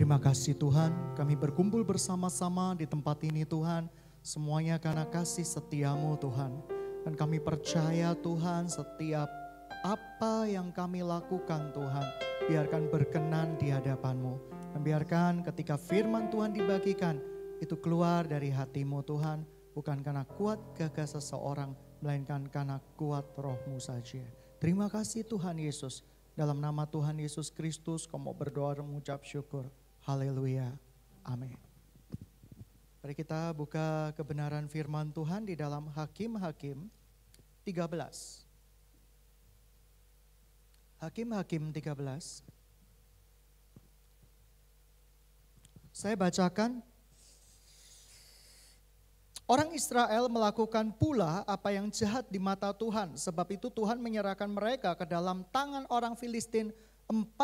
Terima kasih Tuhan, kami berkumpul bersama-sama di tempat ini Tuhan. Semuanya karena kasih setiamu Tuhan. Dan kami percaya Tuhan setiap apa yang kami lakukan Tuhan, biarkan berkenan di hadapan-Mu. Dan biarkan ketika firman Tuhan dibagikan, itu keluar dari hati-Mu Tuhan. Bukan karena kuat gagah seseorang, melainkan karena kuat roh-Mu saja. Terima kasih Tuhan Yesus. Dalam nama Tuhan Yesus Kristus, kau mau berdoa dan mengucap syukur. Haleluya. Amin. Mari kita buka kebenaran firman Tuhan di dalam Hakim-Hakim 13. Hakim-Hakim 13. Saya bacakan. Orang Israel melakukan pula apa yang jahat di mata Tuhan. Sebab itu Tuhan menyerahkan mereka ke dalam tangan orang Filistin 40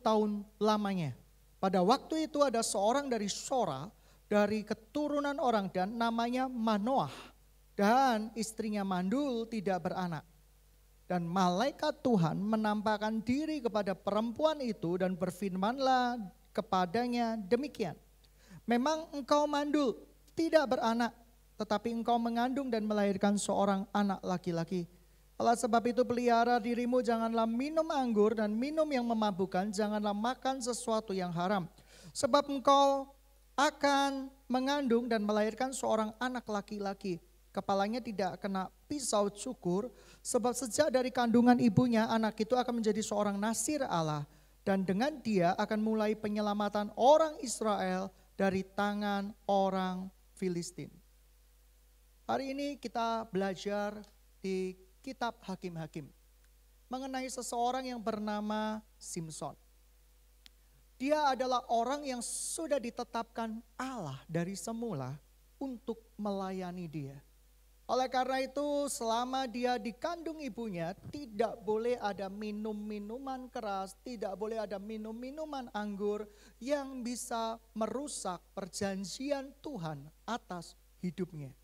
tahun lamanya. Pada waktu itu ada seorang dari Sora, dari keturunan orang Dan, namanya Manoah. Dan istrinya mandul, tidak beranak. Dan malaikat Tuhan menampakkan diri kepada perempuan itu dan berfirmanlah kepadanya demikian. Memang engkau mandul, tidak beranak, tetapi engkau mengandung dan melahirkan seorang anak laki-laki. Oleh sebab itu pelihara dirimu, janganlah minum anggur dan minum yang memabukkan, janganlah makan sesuatu yang haram. Sebab engkau akan mengandung dan melahirkan seorang anak laki-laki. Kepalanya tidak kena pisau cukur, sebab sejak dari kandungan ibunya anak itu akan menjadi seorang nasir Allah. Dan dengan dia akan mulai penyelamatan orang Israel dari tangan orang Filistin. Hari ini kita belajar di kitab Hakim-Hakim mengenai seseorang yang bernama Simson. Dia adalah orang yang sudah ditetapkan Allah dari semula untuk melayani dia. Oleh karena itu selama dia dikandung ibunya tidak boleh ada minum-minuman keras, tidak boleh ada minum-minuman anggur yang bisa merusak perjanjian Tuhan atas hidupnya.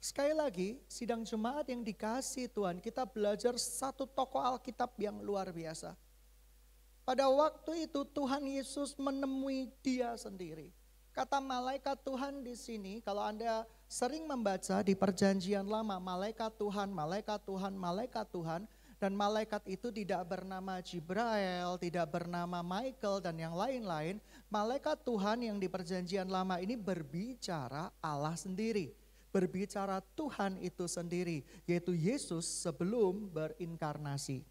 Sekali lagi, sidang jemaat yang dikasihi Tuhan, kita belajar satu tokoh Alkitab yang luar biasa. Pada waktu itu Tuhan Yesus menemui dia sendiri. Kata malaikat Tuhan di sini, kalau Anda sering membaca di perjanjian lama, malaikat Tuhan, malaikat Tuhan, malaikat Tuhan. Dan malaikat itu tidak bernama Jibrail, tidak bernama Michael dan yang lain-lain. Malaikat Tuhan yang di perjanjian lama ini berbicara Allah sendiri. Berbicara Tuhan itu sendiri, yaitu Yesus sebelum berinkarnasi.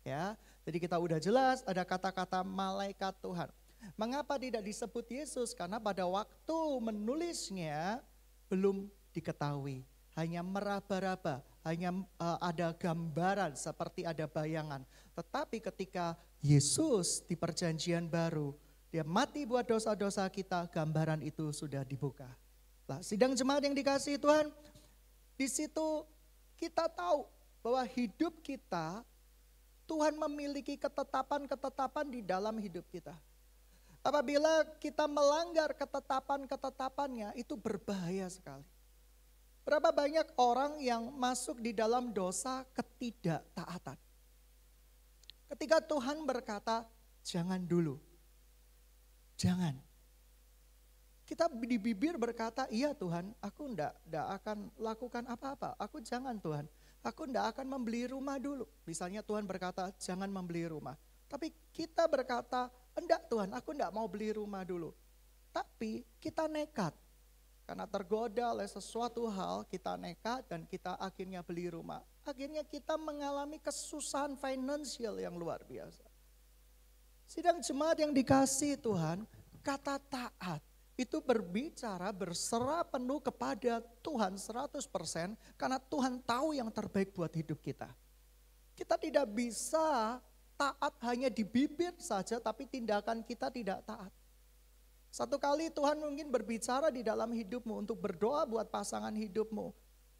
Ya, jadi kita udah jelas ada kata-kata malaikat Tuhan. Mengapa tidak disebut Yesus? Karena pada waktu menulisnya belum diketahui, hanya meraba-raba, hanya ada gambaran seperti ada bayangan. Tetapi ketika Yesus di perjanjian baru, dia mati buat dosa-dosa kita, gambaran itu sudah dibuka. Nah, sidang jemaat yang dikasihi Tuhan, di situ kita tahu bahwa hidup kita, Tuhan memiliki ketetapan-ketetapan di dalam hidup kita. Apabila kita melanggar ketetapan-ketetapannya, itu berbahaya sekali. Berapa banyak orang yang masuk di dalam dosa ketidaktaatan. Ketika Tuhan berkata, jangan dulu, jangan. Kita di bibir berkata, iya Tuhan, aku enggak akan lakukan apa-apa. Aku jangan Tuhan, aku enggak akan membeli rumah dulu. Misalnya Tuhan berkata, jangan membeli rumah. Tapi kita berkata, enggak Tuhan, aku enggak mau beli rumah dulu. Tapi kita nekat. Karena tergoda oleh sesuatu hal, kita nekat dan kita akhirnya beli rumah. Akhirnya kita mengalami kesusahan finansial yang luar biasa. Sidang jemaat yang dikasihi Tuhan, kata taat itu berbicara berserah penuh kepada Tuhan 100% karena Tuhan tahu yang terbaik buat hidup kita. Kita tidak bisa taat hanya di bibir saja tapi tindakan kita tidak taat. Satu kali Tuhan mungkin berbicara di dalam hidupmu untuk berdoa buat pasangan hidupmu.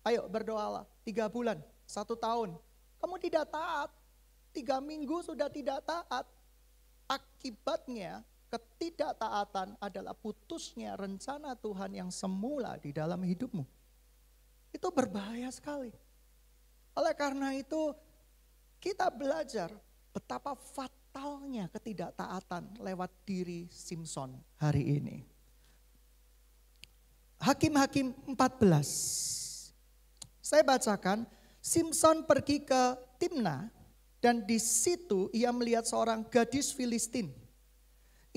Ayo berdoalah 3 bulan, 1 tahun. Kamu tidak taat, 3 minggu sudah tidak taat. Akibatnya ketidaktaatan adalah putusnya rencana Tuhan yang semula di dalam hidupmu. Itu berbahaya sekali. Oleh karena itu kita belajar betapa fatal fatalnya ketidaktaatan lewat diri Simson hari ini. Hakim-Hakim 14. Saya bacakan, Simson pergi ke Timna dan di situ ia melihat seorang gadis Filistin.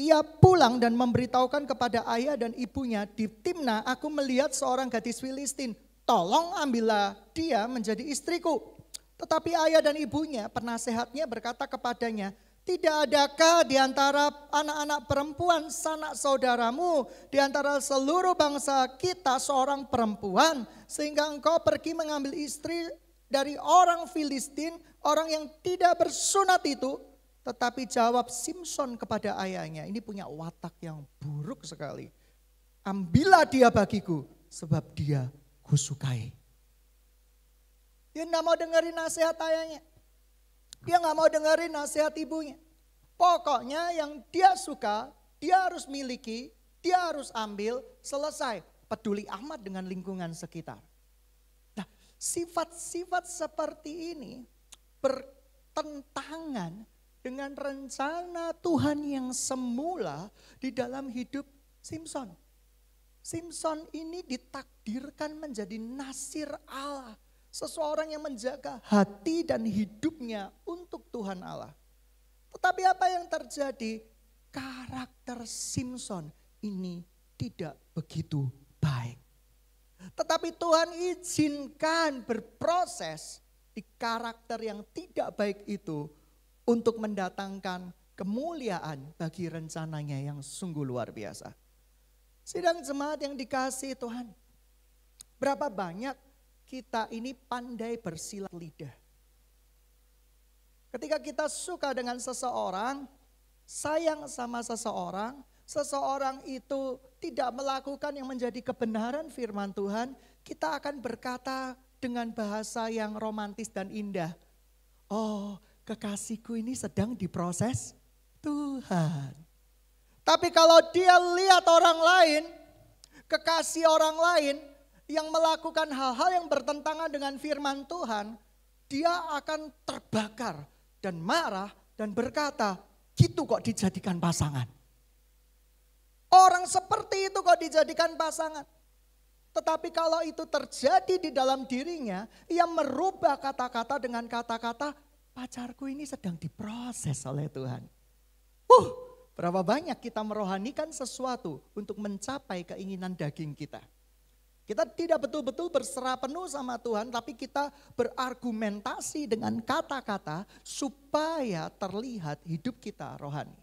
Ia pulang dan memberitahukan kepada ayah dan ibunya, di Timna aku melihat seorang gadis Filistin. Tolong ambillah dia menjadi istriku. Tetapi ayah dan ibunya, penasehatnya berkata kepadanya, tidak adakah di antara anak-anak perempuan sanak saudaramu, di antara seluruh bangsa kita seorang perempuan, sehingga engkau pergi mengambil istri dari orang Filistin, orang yang tidak bersunat itu. Tetapi jawab Simson kepada ayahnya, ini punya watak yang buruk sekali. Ambillah dia bagiku, sebab dia kusukai. Dia gak mau dengerin nasihat ayahnya. Dia gak mau dengerin nasihat ibunya. Pokoknya yang dia suka, dia harus miliki, dia harus ambil, selesai. Peduli amat dengan lingkungan sekitar. Nah, sifat-sifat seperti ini bertentangan dengan rencana Tuhan yang semula di dalam hidup Simson. Simson ini ditakdirkan menjadi nasir Allah. Seseorang yang menjaga hati dan hidupnya untuk Tuhan Allah. Tetapi apa yang terjadi? Karakter Simson ini tidak begitu baik. Tetapi Tuhan izinkan berproses di karakter yang tidak baik itu untuk mendatangkan kemuliaan bagi rencananya yang sungguh luar biasa. Sidang jemaat yang dikasihi Tuhan, berapa banyak kita ini pandai bersilat lidah. Ketika kita suka dengan seseorang, sayang sama seseorang, seseorang itu tidak melakukan yang menjadi kebenaran firman Tuhan, kita akan berkata dengan bahasa yang romantis dan indah. Oh, kekasihku ini sedang diproses Tuhan. Tapi kalau dia lihat orang lain, kekasih orang lain, yang melakukan hal-hal yang bertentangan dengan firman Tuhan, dia akan terbakar dan marah dan berkata, gitu kok dijadikan pasangan. Orang seperti itu kok dijadikan pasangan. Tetapi kalau itu terjadi di dalam dirinya, ia merubah kata-kata dengan kata-kata, pacarku ini sedang diproses oleh Tuhan. Berapa banyak kita merohanikan sesuatu untuk mencapai keinginan daging kita. Kita tidak betul-betul berserah penuh sama Tuhan, tapi kita berargumentasi dengan kata-kata supaya terlihat hidup kita rohani.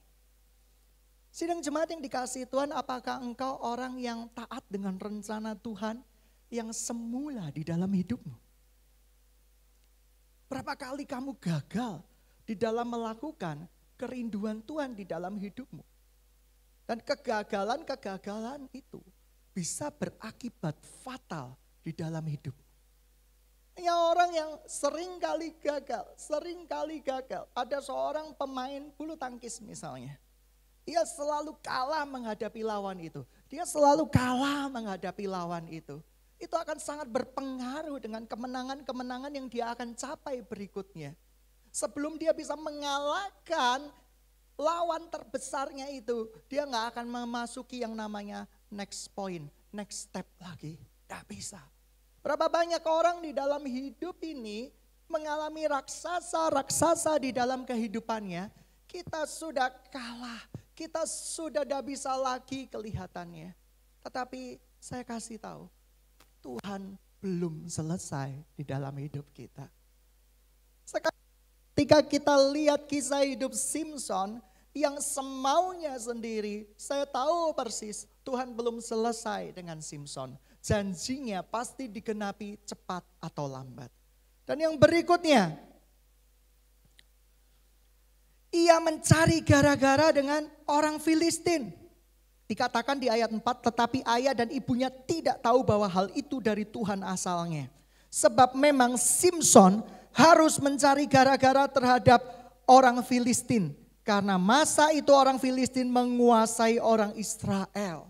Sidang jemaat yang dikasihi Tuhan, apakah engkau orang yang taat dengan rencana Tuhan yang semula di dalam hidupmu? Berapa kali kamu gagal di dalam melakukan kerinduan Tuhan di dalam hidupmu? Dan kegagalan-kegagalan itu bisa berakibat fatal di dalam hidup. Hanya orang yang sering kali gagal. Ada seorang pemain bulu tangkis misalnya. Dia selalu kalah menghadapi lawan itu. Itu akan sangat berpengaruh dengan kemenangan-kemenangan yang dia akan capai berikutnya. Sebelum dia bisa mengalahkan lawan terbesarnya itu, dia gak akan memasuki yang namanya next point, next step lagi. Gak bisa. Berapa banyak orang di dalam hidup ini mengalami raksasa-raksasa di dalam kehidupannya. Kita sudah kalah, kita sudah gak bisa lagi kelihatannya. Tetapi saya kasih tahu, Tuhan belum selesai di dalam hidup kita. Ketika kita lihat kisah hidup Simson yang semaunya sendiri, saya tahu persis Tuhan belum selesai dengan Simson. Janjinya pasti digenapi cepat atau lambat. Dan yang berikutnya, ia mencari gara-gara dengan orang Filistin. Dikatakan di ayat 4, tetapi ayah dan ibunya tidak tahu bahwa hal itu dari Tuhan asalnya. Sebab memang Simson harus mencari gara-gara terhadap orang Filistin. Karena masa itu orang Filistin menguasai orang Israel.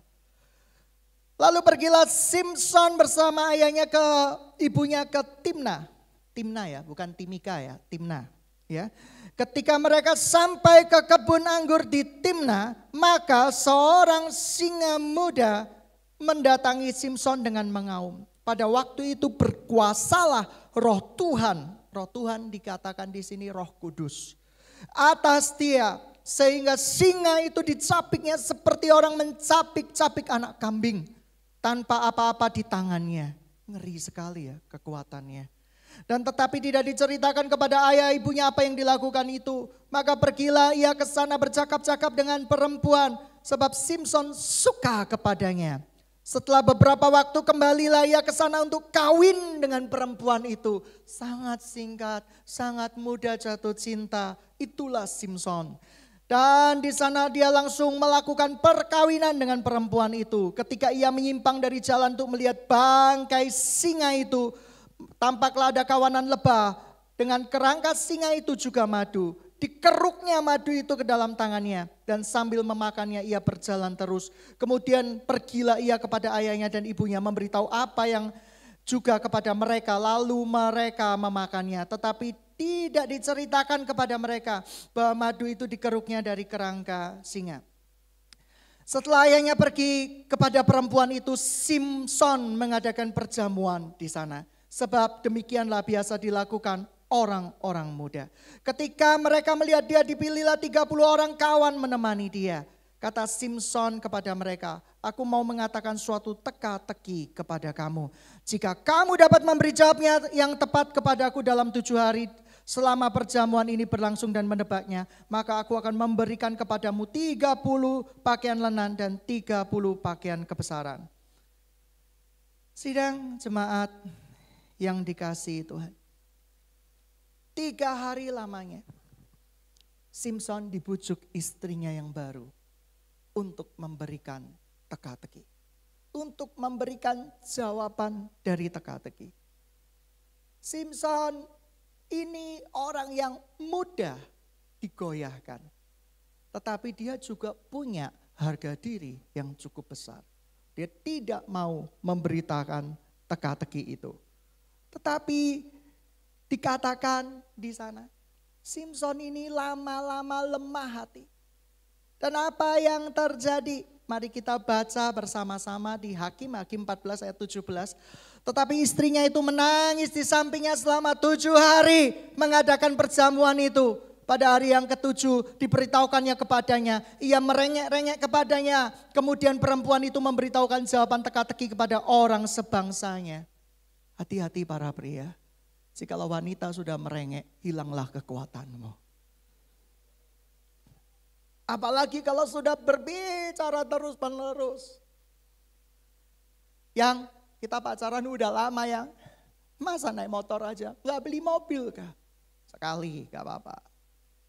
Lalu pergilah Simson bersama ayahnya ibunya ke Timna. Timna ya, bukan Timika ya, Timna. Ya. Ketika mereka sampai ke kebun anggur di Timna, maka seorang singa muda mendatangi Simson dengan mengaum. Pada waktu itu berkuasalah roh Tuhan. Roh Tuhan dikatakan di sini Roh Kudus. Atas dia, sehingga singa itu dicapiknya seperti orang mencapik-capik anak kambing. Tanpa apa-apa di tangannya. Ngeri sekali ya kekuatannya. Dan tetapi tidak diceritakan kepada ayah ibunya apa yang dilakukan itu. Maka pergilah ia ke sana bercakap-cakap dengan perempuan. Sebab Simson suka kepadanya. Setelah beberapa waktu kembalilah ia ke sana untuk kawin dengan perempuan itu. Sangat singkat, sangat mudah jatuh cinta. Itulah Simson. Dan di sana dia langsung melakukan perkawinan dengan perempuan itu. Ketika ia menyimpang dari jalan untuk melihat bangkai singa itu, tampaklah ada kawanan lebah, dengan kerangka singa itu juga madu. Dikeruknya madu itu ke dalam tangannya dan sambil memakannya ia berjalan terus. Kemudian pergilah ia kepada ayahnya dan ibunya memberitahu apa yang juga kepada mereka. Lalu mereka memakannya, tetapi tidak diceritakan kepada mereka bahwa madu itu dikeruknya dari kerangka singa. Setelah ayahnya pergi kepada perempuan itu, Simson mengadakan perjamuan di sana. Sebab demikianlah biasa dilakukan orang-orang muda. Ketika mereka melihat dia, dipilihlah 30 orang kawan menemani dia. Kata Simson kepada mereka, aku mau mengatakan suatu teka-teki kepada kamu. Jika kamu dapat memberi jawabnya yang tepat kepadaku dalam 7 hari selama perjamuan ini berlangsung dan menebaknya, maka aku akan memberikan kepadamu 30 pakaian lenan dan 30 pakaian kebesaran. Sidang jemaat yang dikasihi Tuhan. 3 hari lamanya Simson dibujuk istrinya yang baru untuk memberikan teka-teki. Untuk memberikan jawaban dari teka-teki. Simson ini orang yang mudah digoyahkan. Tetapi dia juga punya harga diri yang cukup besar. Dia tidak mau memberitakan teka-teki itu. Tetapi dikatakan di sana, Simson ini lama-lama lemah hati. Dan apa yang terjadi? Mari kita baca bersama-sama di Hakim 14 ayat 17. Tetapi istrinya itu menangis di sampingnya selama 7 hari mengadakan perjamuan itu. Pada hari yang ke-7 diberitahukannya kepadanya. Ia merengek-rengek kepadanya. Kemudian perempuan itu memberitahukan jawaban teka-teki kepada orang sebangsanya. Hati-hati para pria. Jikalau wanita sudah merengek, hilanglah kekuatanmu. Apalagi kalau sudah berbicara terus-menerus. Yang kita pacaran udah lama ya. Masa naik motor aja, gak beli mobil kah? Sekali gak apa-apa.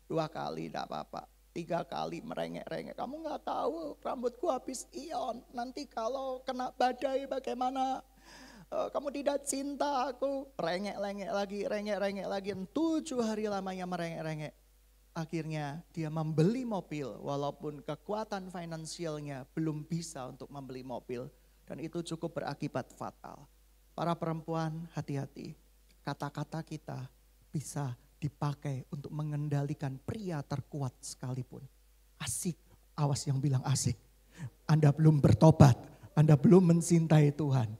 2 kali gak apa-apa. 3 kali merengek-rengek. Kamu gak tahu rambutku habis ion. Nanti kalau kena badai bagaimana? Kamu tidak cinta aku. Rengek-rengek lagi. 7 hari lamanya merengek-rengek. Akhirnya dia membeli mobil walaupun kekuatan finansialnya belum bisa untuk membeli mobil. Dan itu cukup berakibat fatal. Para perempuan hati-hati. Kata-kata kita bisa dipakai untuk mengendalikan pria terkuat sekalipun. Asik, awas yang bilang asik. Anda belum bertobat, Anda belum mencintai Tuhan.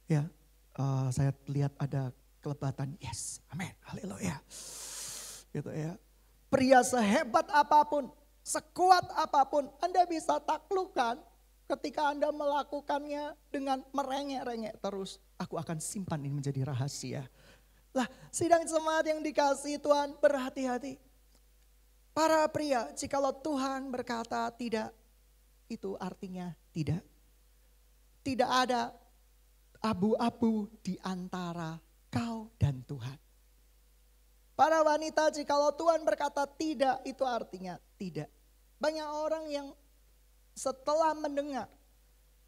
Ya, saya lihat ada kelebatan. Yes, amin, haleluya. Gitu ya. Pria sehebat apapun, sekuat apapun, Anda bisa taklukkan ketika Anda melakukannya dengan merengek-rengek terus. Aku akan simpan ini menjadi rahasia. Lah, sidang jemaat yang dikasihi Tuhan, berhati-hati. Para pria, jikalau Tuhan berkata tidak, itu artinya tidak. Tidak ada abu-abu di antara kau dan Tuhan. Para wanita, jikalau Tuhan berkata tidak, itu artinya tidak. Banyak orang yang setelah mendengar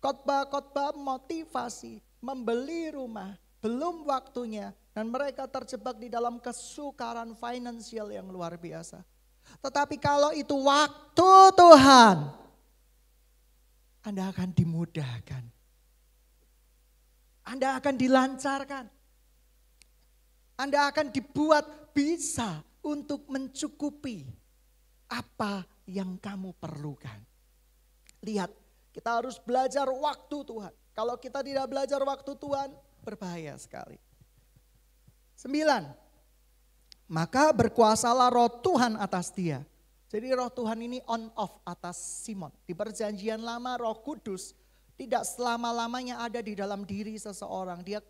khotbah-khotbah motivasi, membeli rumah, belum waktunya, dan mereka terjebak di dalam kesukaran finansial yang luar biasa. Tetapi kalau itu waktu Tuhan, Anda akan dimudahkan. Anda akan dilancarkan. Anda akan dibuat bisa untuk mencukupi apa yang kamu perlukan. Lihat, kita harus belajar waktu Tuhan. Kalau kita tidak belajar waktu Tuhan, berbahaya sekali. 9. Maka berkuasalah roh Tuhan atas dia. Jadi roh Tuhan ini on off atas Simon. Di perjanjian lama Roh Kudus tidak selama-lamanya ada di dalam diri seseorang. Dia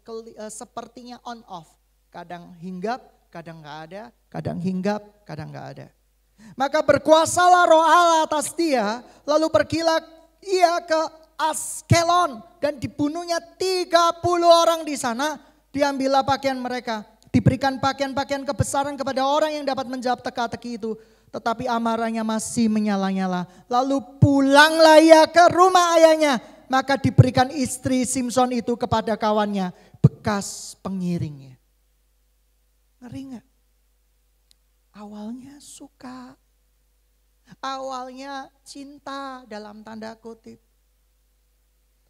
sepertinya on off. Kadang hinggap, kadang gak ada. Kadang hinggap, kadang gak ada. Maka berkuasalah roh Allah atas dia. Lalu pergilah ia ke Askelon. Dan dibunuhnya 30 orang di sana. Diambillah pakaian mereka. Diberikan pakaian-pakaian kebesaran kepada orang yang dapat menjawab teka-teki itu. Tetapi amarahnya masih menyala-nyala. Lalu pulanglah ia ke rumah ayahnya. Maka diberikan istri Simson itu kepada kawannya. Bekas pengiringnya. Ngeri gak? Awalnya suka. Awalnya cinta dalam tanda kutip.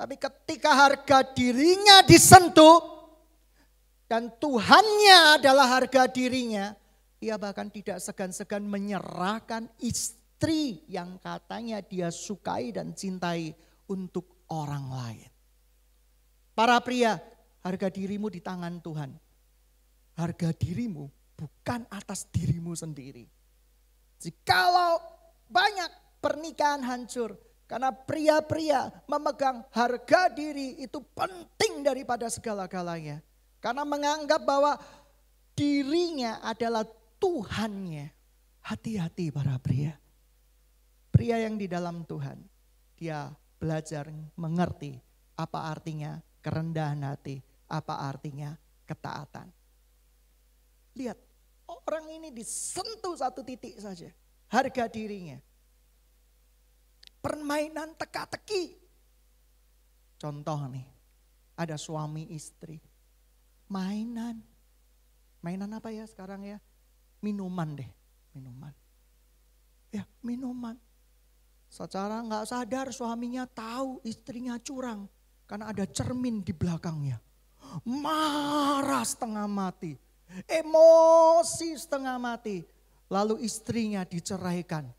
Tapi ketika harga dirinya disentuh. Dan Tuhannya adalah harga dirinya. Ia bahkan tidak segan-segan menyerahkan istri yang katanya dia sukai dan cintai untuk orang lain. Para pria, harga dirimu di tangan Tuhan. Harga dirimu bukan atas dirimu sendiri. Jikalau banyak pernikahan hancur karena pria-pria memegang harga diri itu penting daripada segala-galanya. Karena menganggap bahwa dirinya adalah Tuhannya. Hati-hati para pria. Pria yang di dalam Tuhan. Dia belajar mengerti apa artinya kerendahan hati. Apa artinya ketaatan. Lihat, orang ini disentuh satu titik saja. Harga dirinya. Permainan teka-teki. Contoh nih, ada suami istri. Mainan apa ya sekarang ya? Minuman deh, minuman. Ya minuman. Secara gak sadar suaminya tahu istrinya curang. Karena ada cermin di belakangnya. Marah setengah mati. Emosi setengah mati. Lalu istrinya diceraikan.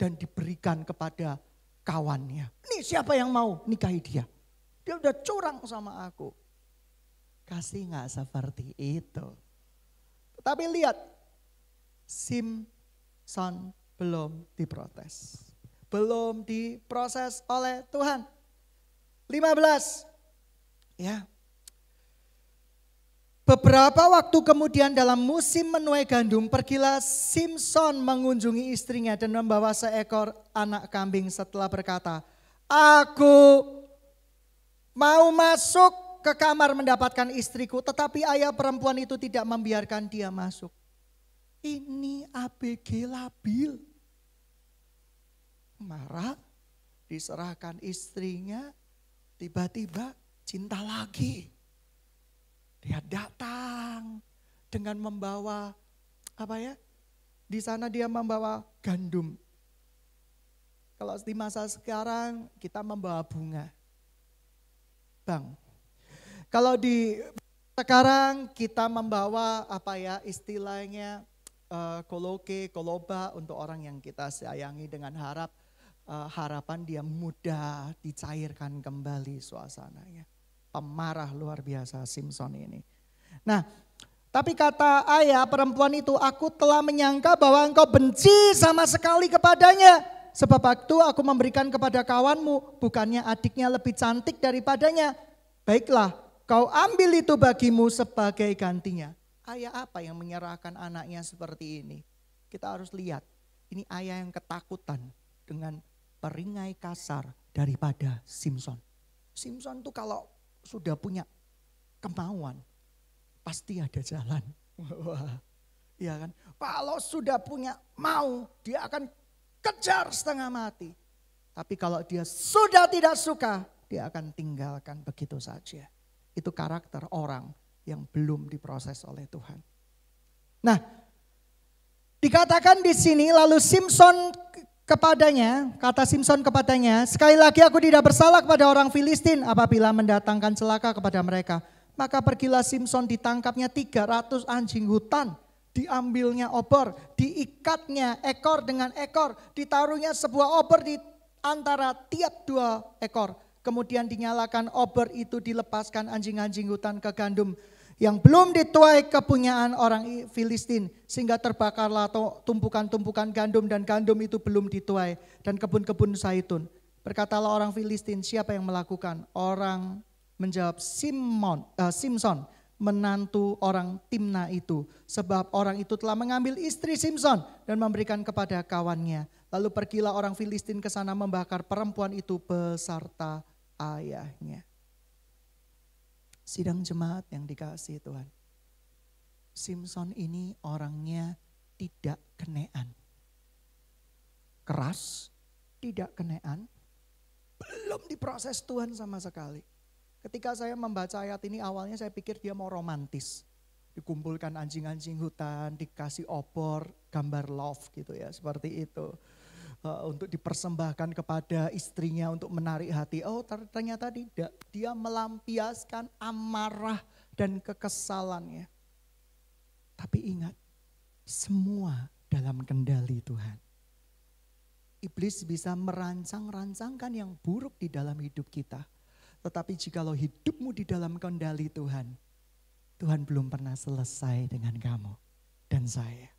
Dan diberikan kepada kawannya. Nih siapa yang mau nikahi dia? Dia udah curang sama aku. Kasih gak seperti itu. Tapi lihat, Simson belum diprotes. Belum diproses oleh Tuhan. 15. Ya. Beberapa waktu kemudian dalam musim menuai gandum, pergilah Simson mengunjungi istrinya dan membawa seekor anak kambing setelah berkata, aku mau masuk ke kamar mendapatkan istriku, tetapi ayah perempuan itu tidak membiarkan dia masuk. Ini ABG labil. Marah, diserahkan istrinya, tiba-tiba cinta lagi. Dia datang dengan membawa di sana dia membawa gandum. Kalau di masa sekarang kita membawa bunga. Bang, kalau di sekarang kita membawa istilahnya koloke, koloba untuk orang yang kita sayangi dengan harapan dia mudah dicairkan kembali suasananya. Pemarah luar biasa Simson ini. Nah, tapi kata ayah perempuan itu, aku telah menyangka bahwa engkau benci sama sekali kepadanya. Sebab waktu aku memberikan kepada kawanmu, bukannya adiknya lebih cantik daripadanya. Baiklah, kau ambil itu bagimu sebagai gantinya. Ayah apa yang menyerahkan anaknya seperti ini? Kita harus lihat, ini ayah yang ketakutan dengan peringai kasar daripada Simson. Simson tuh kalau sudah punya kemauan, pasti ada jalan. Wah, iya kan? Kalau sudah punya mau, dia akan kejar setengah mati. Tapi kalau dia sudah tidak suka, dia akan tinggalkan begitu saja. Itu karakter orang yang belum diproses oleh Tuhan. Nah, dikatakan di sini lalu Simson kepadanya, kata Simson kepadanya, sekali lagi aku tidak bersalah kepada orang Filistin apabila mendatangkan celaka kepada mereka. Maka pergilah Simson, ditangkapnya 300 anjing hutan diambilnya obor, diikatnya ekor dengan ekor, ditaruhnya sebuah obor di antara tiap dua ekor. Kemudian dinyalakan obor itu, dilepaskan anjing-anjing hutan ke gandum yang belum dituai kepunyaan orang Filistin, sehingga terbakarlah tumpukan-tumpukan gandum dan gandum itu belum dituai dan kebun-kebun zaitun. Berkatalah orang Filistin, siapa yang melakukan? Orang menjawab, Simson, menantu orang Timna itu, sebab orang itu telah mengambil istri Simson dan memberikan kepada kawannya. Lalu pergilah orang Filistin ke sana membakar perempuan itu beserta ayahnya. Sidang jemaat yang dikasihi Tuhan. Simson ini orangnya tidak kenean. Keras, tidak kenean. Belum diproses Tuhan sama sekali. Ketika saya membaca ayat ini awalnya saya pikir dia mau romantis. Dikumpulkan anjing-anjing hutan, dikasih obor, gambar love gitu ya, seperti itu. Untuk dipersembahkan kepada istrinya untuk menarik hati. Oh ternyata tidak, dia melampiaskan amarah dan kekesalannya. Tapi ingat, semua dalam kendali Tuhan. Iblis bisa merancang-rancangkan yang buruk di dalam hidup kita. Tetapi jikalau hidupmu di dalam kendali Tuhan, Tuhan belum pernah selesai dengan kamu dan saya.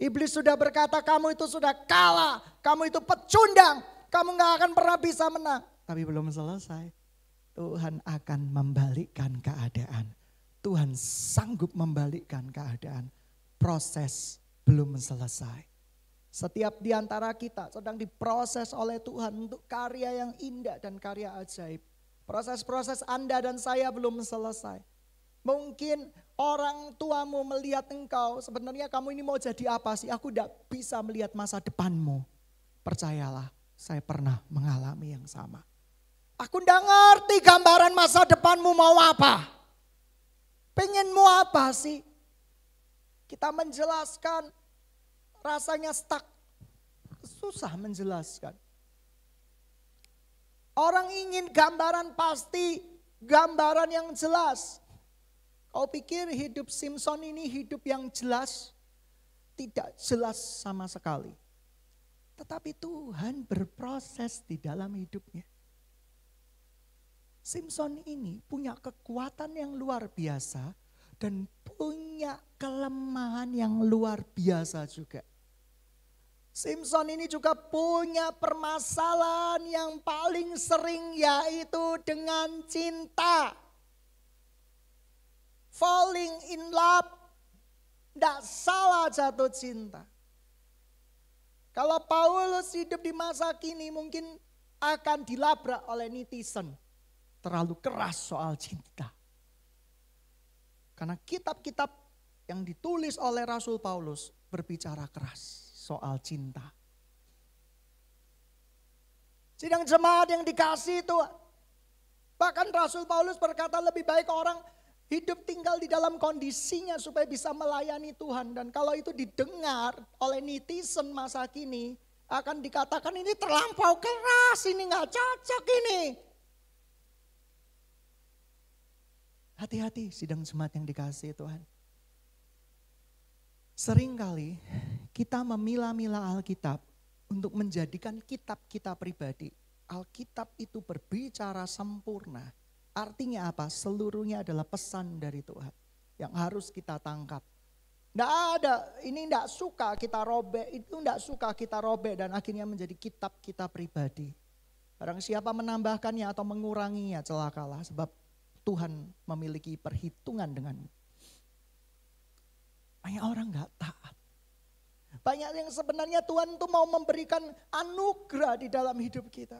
Iblis sudah berkata kamu itu sudah kalah, kamu itu pecundang, kamu gak akan pernah bisa menang. Tapi belum selesai. Tuhan akan membalikkan keadaan. Tuhan sanggup membalikkan keadaan. Proses belum selesai. Setiap di antara kita sedang diproses oleh Tuhan untuk karya yang indah dan karya ajaib. Proses-proses Anda dan saya belum selesai. Mungkin orang tuamu melihat engkau, sebenarnya kamu ini mau jadi apa sih? Aku tidak bisa melihat masa depanmu. Percayalah, saya pernah mengalami yang sama. Aku tidak ngerti gambaran masa depanmu mau apa. Pengenmu apa sih? Kita menjelaskan, rasanya stuck. Susah menjelaskan. Orang ingin gambaran pasti, gambaran yang jelas. Kau pikir hidup Simson ini hidup yang jelas? Tidak jelas sama sekali. Tetapi Tuhan berproses di dalam hidupnya. Simson ini punya kekuatan yang luar biasa dan punya kelemahan yang luar biasa juga. Simson ini juga punya permasalahan yang paling sering, yaitu dengan cinta. Falling in love, tidak salah jatuh cinta. Kalau Paulus hidup di masa kini mungkin akan dilabrak oleh netizen. Terlalu keras soal cinta. Karena kitab-kitab yang ditulis oleh Rasul Paulus berbicara keras soal cinta. Sidang jemaat yang dikasihi Tuhan. Bahkan Rasul Paulus berkata lebih baik orang hidup tinggal di dalam kondisinya supaya bisa melayani Tuhan. Dan kalau itu didengar oleh netizen masa kini, akan dikatakan ini terlampau keras, ini gak cocok ini. Hati-hati sidang jemaat yang dikasihi Tuhan. Seringkali kita memilah-milah Alkitab untuk menjadikan kitab kita pribadi. Alkitab itu berbicara sempurna. Artinya apa? Seluruhnya adalah pesan dari Tuhan yang harus kita tangkap. Tidak ada, ini tidak suka kita robek, itu tidak suka kita robek dan akhirnya menjadi kitab kita pribadi. Barang siapa menambahkannya atau menguranginya celakalah, sebab Tuhan memiliki perhitungan denganmu. Banyak orang gak taat. Banyak yang sebenarnya Tuhan tuh mau memberikan anugerah di dalam hidup kita.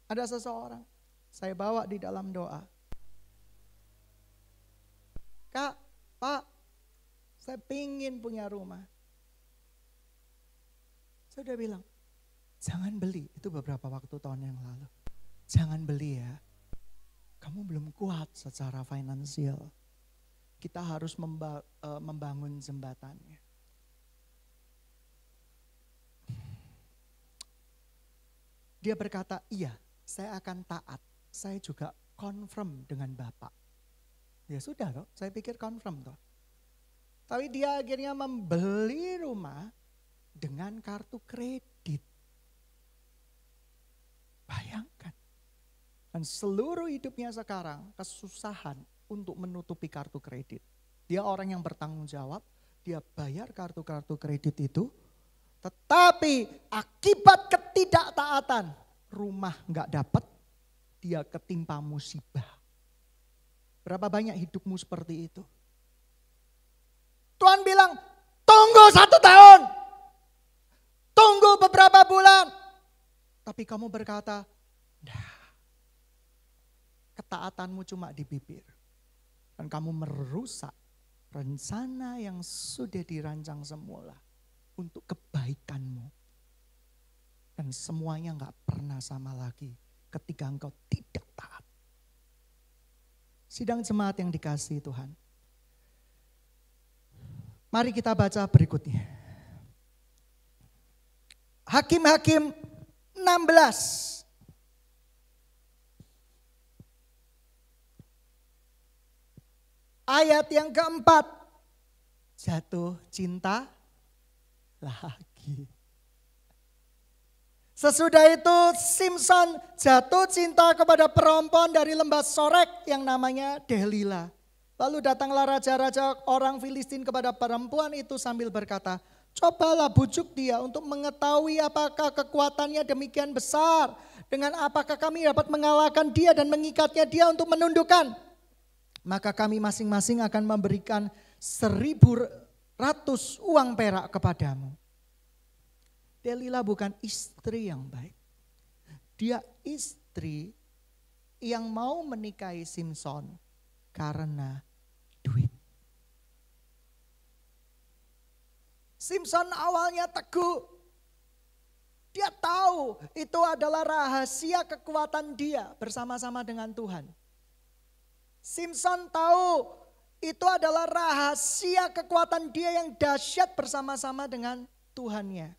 Ada seseorang, saya bawa di dalam doa. Kak, Pak, saya pingin punya rumah. Saya udah bilang, jangan beli. Itu beberapa waktu tahun yang lalu. Jangan beli ya. Kamu belum kuat secara finansial. Kita harus membangun jembatannya. Dia berkata, iya saya akan taat. Saya juga confirm dengan Bapak. Ya sudah toh, saya pikir confirm toh. Tapi dia akhirnya membeli rumah dengan kartu kredit. Bayangkan. Dan seluruh hidupnya sekarang kesusahan untuk menutupi kartu kredit. Dia orang yang bertanggung jawab, dia bayar kartu-kartu kredit itu. Tetapi akibat ketidaktaatan, rumah gak dapat, dia ketimpa musibah. Berapa banyak hidupmu seperti itu? Tuhan bilang, tunggu 1 tahun. Tunggu beberapa bulan. Tapi kamu berkata, nah, ketaatanmu cuma di bibir. Dan kamu merusak rencana yang sudah dirancang semula untuk kebaikanmu. Dan semuanya gak pernah sama lagi ketika engkau tidak taat. Sidang jemaat yang dikasihi Tuhan. Mari kita baca berikutnya. Hakim-Hakim 16. Ayat yang keempat. Jatuh cinta lagi. Sesudah itu Simson jatuh cinta kepada perempuan dari lembah Sorek yang namanya Delila. Lalu datanglah raja-raja orang Filistin kepada perempuan itu sambil berkata, cobalah bujuk dia untuk mengetahui apakah kekuatannya demikian besar. Dengan apakah kami dapat mengalahkan dia dan mengikatnya dia untuk menundukkan. Maka kami masing-masing akan memberikan 1.100 uang perak kepadamu. Delila bukan istri yang baik. Dia istri yang mau menikahi Simson karena duit. Simson awalnya teguh. Dia tahu itu adalah rahasia kekuatan dia bersama-sama dengan Tuhan. Simson tahu itu adalah rahasia kekuatan dia yang dahsyat bersama-sama dengan Tuhannya.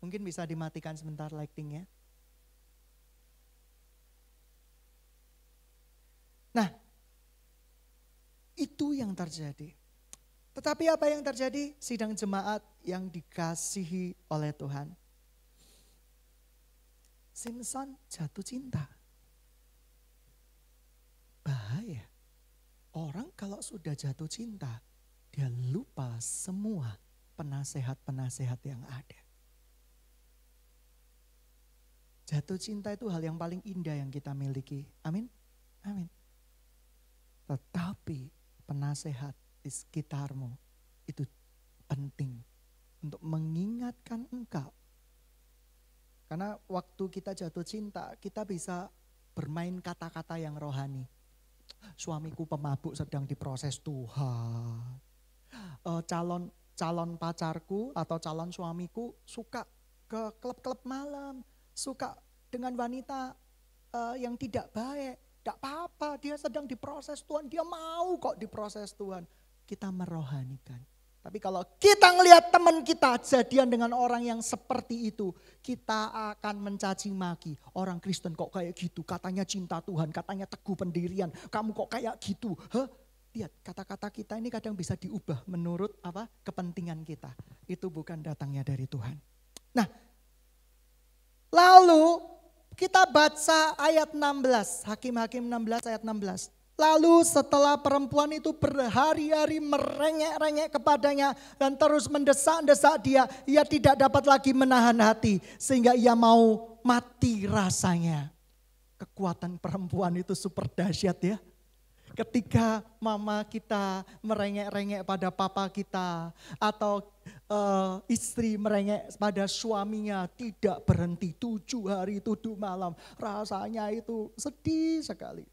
Mungkin bisa dimatikan sebentar lightingnya. Nah, itu yang terjadi. Tetapi apa yang terjadi? Sidang jemaat yang dikasihi oleh Tuhan. Simson jatuh cinta. Bahaya. Orang kalau sudah jatuh cinta, dia lupa semua penasehat-penasehat yang ada. Jatuh cinta itu hal yang paling indah yang kita miliki. Amin. Amin. Tetapi penasehat di sekitarmu itu penting untuk mengingatkan engkau. Karena waktu kita jatuh cinta, kita bisa bermain kata-kata yang rohani. Suamiku pemabuk sedang diproses Tuhan. Calon pacarku atau calon suamiku suka ke klub-klub malam. Suka dengan wanita yang tidak baik. Tidak apa-apa, dia sedang diproses Tuhan. Dia mau kok diproses Tuhan. Kita merohanikan. Tapi kalau kita ngelihat teman kita jadian dengan orang yang seperti itu, kita akan mencaci maki. Orang Kristen kok kayak gitu, katanya cinta Tuhan, katanya teguh pendirian. Kamu kok kayak gitu? Lihat, kata-kata kita ini kadang bisa diubah menurut apa? Kepentingan kita. Itu bukan datangnya dari Tuhan. Nah, lalu kita baca ayat 16, Hakim-Hakim 16 ayat 16. Lalu setelah perempuan itu berhari-hari merengek-rengek kepadanya dan terus mendesak-desak dia, ia tidak dapat lagi menahan hati sehingga ia mau mati rasanya. Kekuatan perempuan itu super dahsyat ya. Ketika mama kita merengek-rengek pada papa kita atau istri merengek pada suaminya tidak berhenti 7 hari 7 malam. Rasanya itu sedih sekali.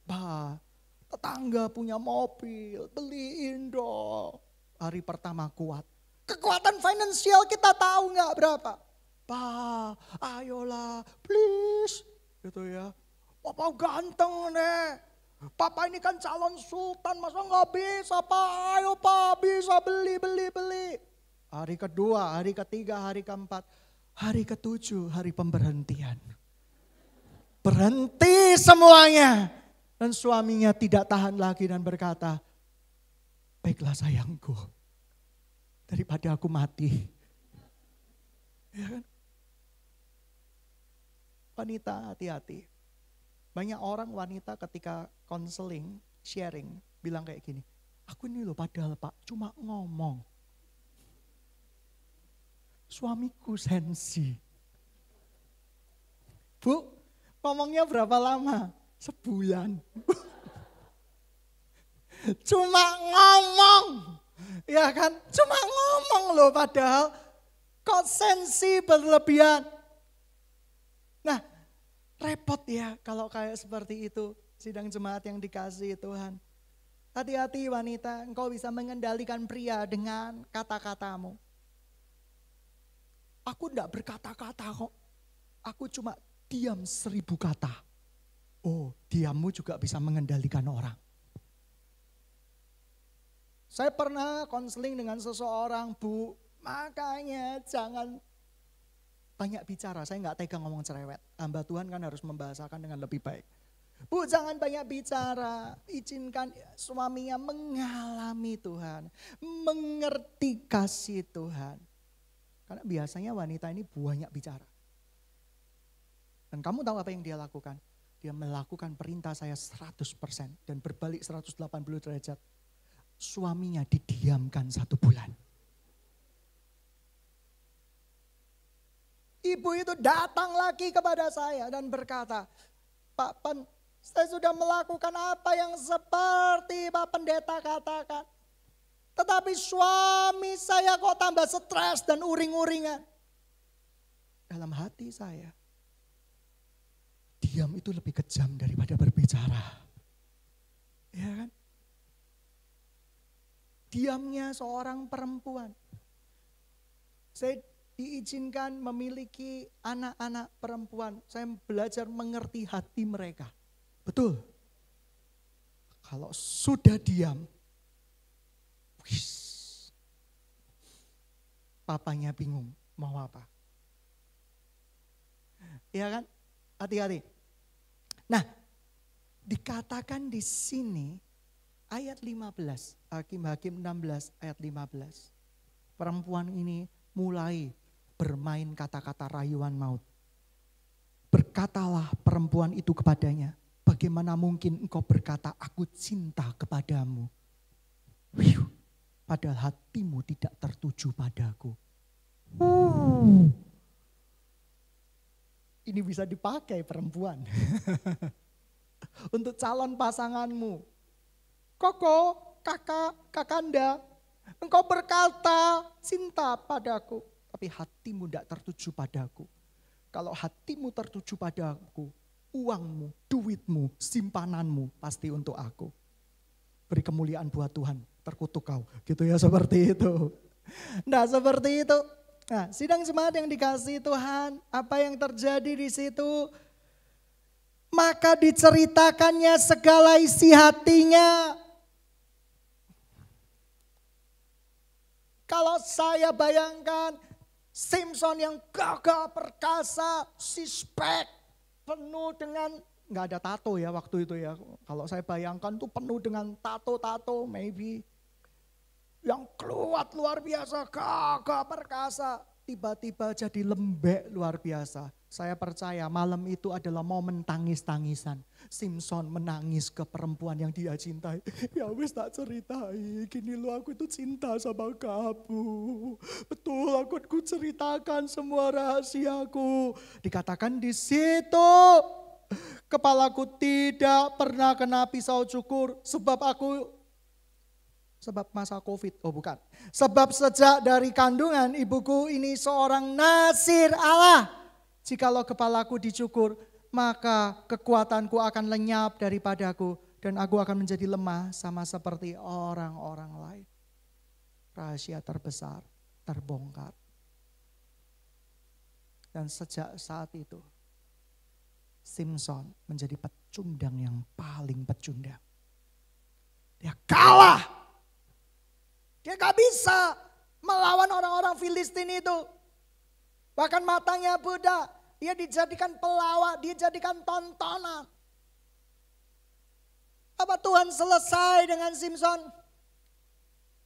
Tetangga punya mobil, beliin dong. Hari pertama kuat. Kekuatan finansial kita tahu nggak berapa? Ayolah please. Gitu ya. Papa ganteng nih. Papa ini kan calon sultan, masa nggak bisa Pak? Ayo Pak, bisa beli. Hari kedua, hari ketiga, hari keempat, hari ketujuh, hari pemberhentian. Berhenti semuanya. Dan suaminya tidak tahan lagi dan berkata, baiklah sayangku, daripada aku mati. Ya kan? Wanita hati-hati. Banyak orang wanita ketika konseling, sharing, bilang kayak gini, aku ini loh padahal Pak cuma ngomong. Suamiku sensi. Bu, ngomongnya berapa lama? Sebulan. Cuma ngomong. Ya kan? Cuma ngomong loh padahal kok sensi berlebihan. Nah, repot ya kalau kayak seperti itu. Sidang jemaat yang dikasihi Tuhan. Hati-hati wanita, engkau bisa mengendalikan pria dengan kata-katamu. Aku enggak berkata-kata kok. Aku cuma diam 1000 kata. Oh, diammu juga bisa mengendalikan orang. Saya pernah konseling dengan seseorang, Bu, makanya jangan banyak bicara. Saya enggak tega ngomong cerewet. Hamba Tuhan kan harus membahasakan dengan lebih baik. Bu, jangan banyak bicara. Izinkan suaminya mengalami Tuhan. Mengerti kasih Tuhan. Karena biasanya wanita ini banyak bicara. Dan kamu tahu apa yang dia lakukan? Dia melakukan perintah saya 100% dan berbalik 180 derajat. Suaminya didiamkan 1 bulan. Ibu itu datang lagi kepada saya dan berkata, Pak Pen, saya sudah melakukan apa yang seperti Pak Pendeta katakan. Tetapi suami saya kok tambah stres dan uring-uringan. Dalam hati saya, diam itu lebih kejam daripada berbicara. Ya kan? Diamnya seorang perempuan. Saya diizinkan memiliki anak-anak perempuan. Saya belajar mengerti hati mereka. Betul. Kalau sudah diam, papanya bingung mau apa. Ya kan? Hati-hati. Nah, dikatakan di sini ayat 15, Hakim-Hakim 16 ayat 15. Perempuan ini mulai bermain kata-kata rayuan maut. Berkatalah perempuan itu kepadanya, bagaimana mungkin engkau berkata aku cinta kepadamu. Padahal hatimu tidak tertuju padaku. Ini bisa dipakai perempuan. Untuk calon pasanganmu. Koko, kakak, kakanda, engkau berkata cinta padaku. Tapi hatimu tidak tertuju padaku. Kalau hatimu tertuju padaku, uangmu, duitmu, simpananmu pasti untuk aku. Beri kemuliaan buat Tuhan, terkutuk kau. Gitu ya, seperti itu. Nah, seperti itu. Nah, sidang jemaat yang dikasihi Tuhan, apa yang terjadi di situ? Maka diceritakannya segala isi hatinya. Kalau saya bayangkan Simpson yang gagah perkasa, sispek, penuh dengan, nggak ada tato ya waktu itu ya. Kalau saya bayangkan tuh penuh dengan tato-tato maybe. Yang keluar luar biasa, gagah perkasa. Tiba-tiba jadi lembek luar biasa. Saya percaya malam itu adalah momen tangis-tangisan. Simpson menangis ke perempuan yang dia cintai. Ya wis tak ceritai, gini lo aku itu cinta sama kamu. Betul, aku ceritakan semua rahasiaku. Dikatakan di situ, kepalaku tidak pernah kena pisau cukur sebab masa COVID, oh bukan. Sebab sejak dari kandungan ibuku ini seorang nazir Allah. Jikalau kepalaku dicukur, maka kekuatanku akan lenyap daripadaku. Dan aku akan menjadi lemah sama seperti orang-orang lain. Rahasia terbesar terbongkar. Dan sejak saat itu, Simpson menjadi pecundang yang paling pecundang. Dia kalah. Dia gak bisa melawan orang-orang Filistin itu. Bahkan matanya budak. Dia dijadikan pelawak, dia dijadikan tontonan. Apa Tuhan selesai dengan Simson?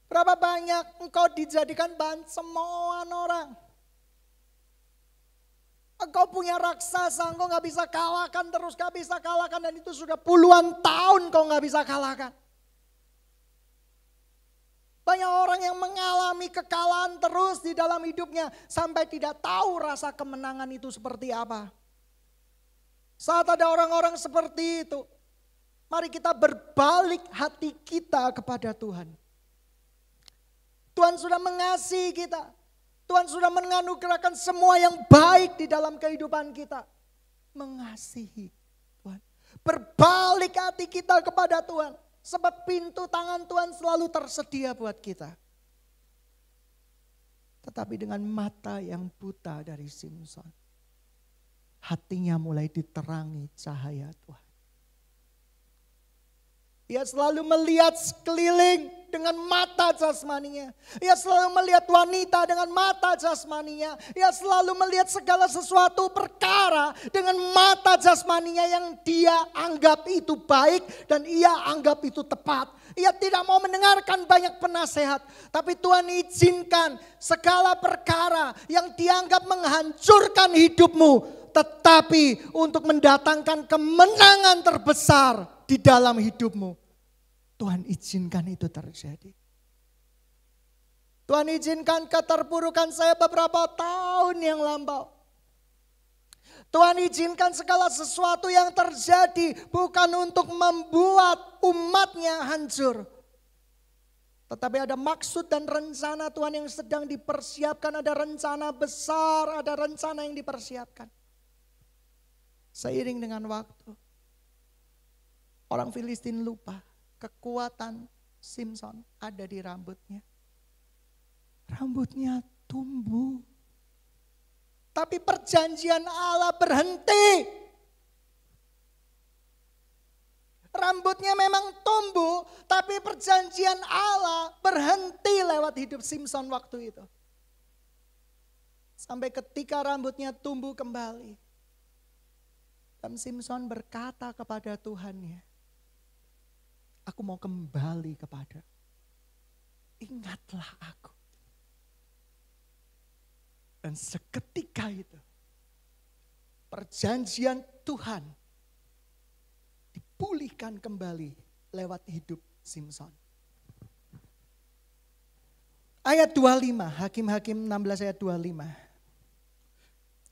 Berapa banyak engkau dijadikan bahan cemoohan orang? Engkau punya raksasa, engkau gak bisa kalahkan, terus gak bisa kalahkan. Dan itu sudah puluhan tahun kau gak bisa kalahkan. Banyak orang yang mengalami kekalahan terus di dalam hidupnya. Sampai tidak tahu rasa kemenangan itu seperti apa. Saat ada orang-orang seperti itu, mari kita berbalik hati kita kepada Tuhan. Tuhan sudah mengasihi kita. Tuhan sudah menganugerahkan semua yang baik di dalam kehidupan kita. Mengasihi Tuhan. Berbalik hati kita kepada Tuhan. Sebab pintu tangan Tuhan selalu tersedia buat kita. Tetapi dengan mata yang buta dari Simson, hatinya mulai diterangi cahaya Tuhan. Ia selalu melihat sekeliling dengan mata jasmaninya. Ia selalu melihat wanita dengan mata jasmaninya. Ia selalu melihat segala sesuatu perkara dengan mata jasmaninya yang dia anggap itu baik dan ia anggap itu tepat. Ia tidak mau mendengarkan banyak penasehat. Tapi Tuhan izinkan segala perkara yang dianggap menghancurkan hidupmu. Tetapi untuk mendatangkan kemenangan terbesar di dalam hidupmu. Tuhan izinkan itu terjadi. Tuhan izinkan keterpurukan saya beberapa tahun yang lampau. Tuhan izinkan segala sesuatu yang terjadi bukan untuk membuat umatnya hancur. Tetapi ada maksud dan rencana Tuhan yang sedang dipersiapkan. Ada rencana besar, ada rencana yang dipersiapkan. Seiring dengan waktu, orang Filistin lupa kekuatan Simson ada di rambutnya. Rambutnya tumbuh. Tapi perjanjian Allah berhenti. Rambutnya memang tumbuh, tapi perjanjian Allah berhenti lewat hidup Simson waktu itu. Sampai ketika rambutnya tumbuh kembali. Dan Simson berkata kepada Tuhannya, aku mau kembali kepada, ingatlah aku. Dan seketika itu, perjanjian Tuhan dipulihkan kembali lewat hidup Simson. Ayat 25, Hakim-Hakim 16 ayat 25.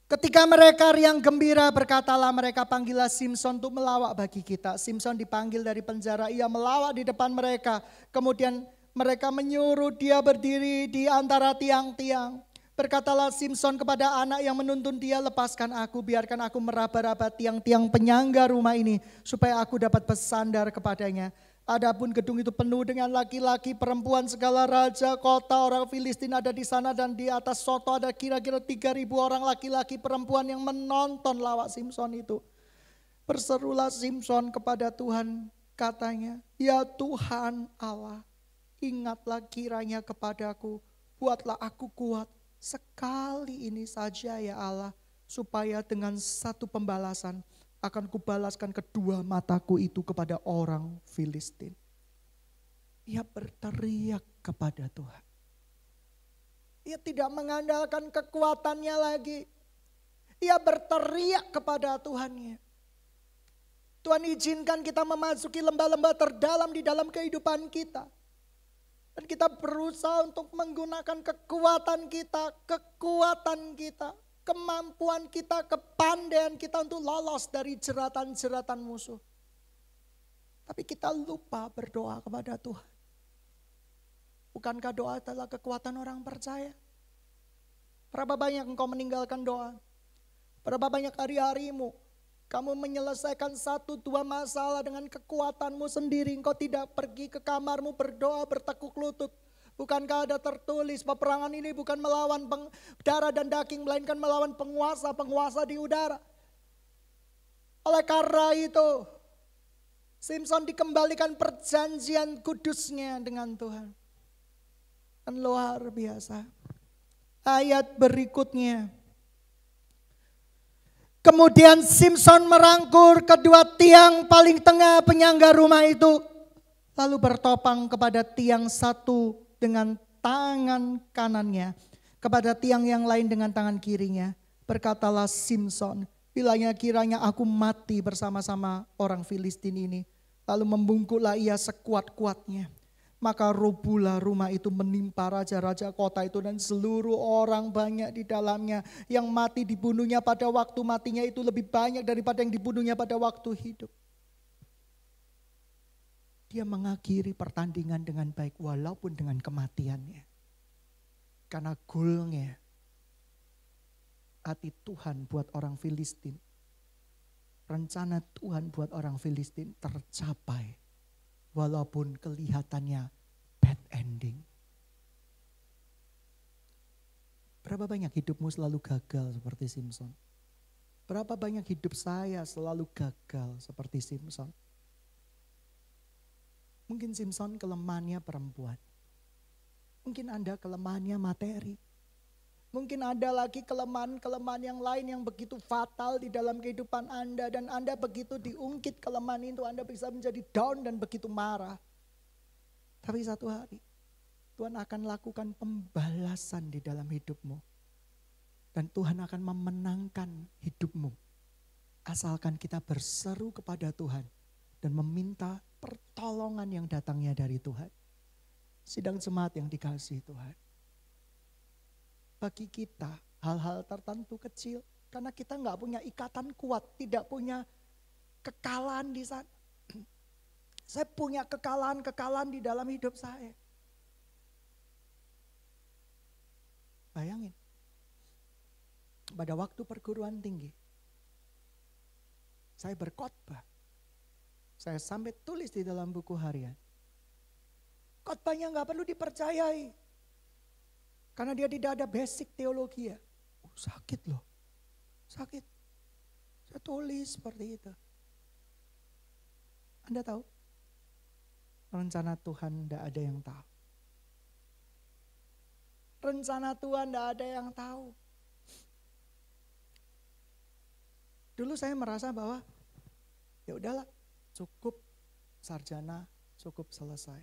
Ketika mereka riang gembira, berkatalah mereka, panggillah Simson untuk melawak bagi kita. Simson dipanggil dari penjara, ia melawak di depan mereka. Kemudian mereka menyuruh dia berdiri di antara tiang-tiang. Berkatalah Simson kepada anak yang menuntun dia, lepaskan aku, biarkan aku meraba-raba tiang-tiang penyangga rumah ini, supaya aku dapat bersandar kepadanya. Adapun gedung itu penuh dengan laki-laki, perempuan, segala raja, kota, orang Filistin ada di sana. Dan di atas soto ada kira-kira 3.000 orang laki-laki perempuan yang menonton lawak Simson itu. Berserulah Simson kepada Tuhan, katanya, ya Tuhan Allah, ingatlah kiranya kepadaku, buatlah aku kuat sekali ini saja ya Allah, supaya dengan satu pembalasan akan kubalaskan kedua mataku itu kepada orang Filistin. Ia berteriak kepada Tuhan. Ia tidak mengandalkan kekuatannya lagi. Ia berteriak kepada Tuhannya. Tuhan izinkan kita memasuki lembah-lembah terdalam di dalam kehidupan kita. Dan kita berusaha untuk menggunakan kekuatan kita, kemampuan kita, kepandaian kita untuk lolos dari jeratan-jeratan musuh. Tapi kita lupa berdoa kepada Tuhan. Bukankah doa adalah kekuatan orang percaya? Berapa banyak engkau meninggalkan doa? Berapa banyak hari-harimu kamu menyelesaikan 1-2 masalah dengan kekuatanmu sendiri. Engkau tidak pergi ke kamarmu berdoa bertekuk lutut. Bukankah ada tertulis peperangan ini bukan melawan darah dan daging, melainkan melawan penguasa-penguasa di udara. Oleh karena itu, Simson dikembalikan perjanjian kudusnya dengan Tuhan. Dan luar biasa. Ayat berikutnya. Kemudian Simpson merangkul kedua tiang paling tengah penyangga rumah itu. Lalu bertopang kepada tiang satu dengan tangan kanannya. Kepada tiang yang lain dengan tangan kirinya. Berkatalah Simpson, bilanya kiranya aku mati bersama-sama orang Filistin ini. Lalu membungkuklah ia sekuat-kuatnya. Maka robohlah rumah itu menimpa raja-raja kota itu dan seluruh orang banyak di dalamnya. Yang mati dibunuhnya pada waktu matinya itu lebih banyak daripada yang dibunuhnya pada waktu hidup. Dia mengakhiri pertandingan dengan baik walaupun dengan kematiannya. Karena goalnya hati Tuhan buat orang Filistin. Rencana Tuhan buat orang Filistin tercapai. Walaupun kelihatannya bad ending. Berapa banyak hidupmu selalu gagal seperti Simpson? Berapa banyak hidup saya selalu gagal seperti Simpson? Mungkin Simpson kelemahannya perempuan. Mungkin Anda kelemahannya materi. Mungkin ada lagi kelemahan-kelemahan yang lain yang begitu fatal di dalam kehidupan Anda. Dan Anda begitu diungkit kelemahan itu, Anda bisa menjadi down dan begitu marah. Tapi satu hari, Tuhan akan lakukan pembalasan di dalam hidupmu. Dan Tuhan akan memenangkan hidupmu. Asalkan kita berseru kepada Tuhan dan meminta pertolongan yang datangnya dari Tuhan. Sidang jemaat yang dikasihi Tuhan. Bagi kita hal-hal tertentu kecil karena kita nggak punya ikatan kuat, tidak punya kekalahan di sana. Saya punya kekalahan di dalam hidup saya. Bayangin, pada waktu perguruan tinggi, saya berkhotbah. Saya sampai tulis di dalam buku harian. Khotbahnya nggak perlu dipercayai. Karena dia tidak ada basic teologi ya. Sakit loh. Sakit. Saya tulis seperti itu. Anda tahu? Rencana Tuhan tidak ada yang tahu. Rencana Tuhan tidak ada yang tahu. Dulu saya merasa bahwa ya udahlah, cukup sarjana, cukup selesai.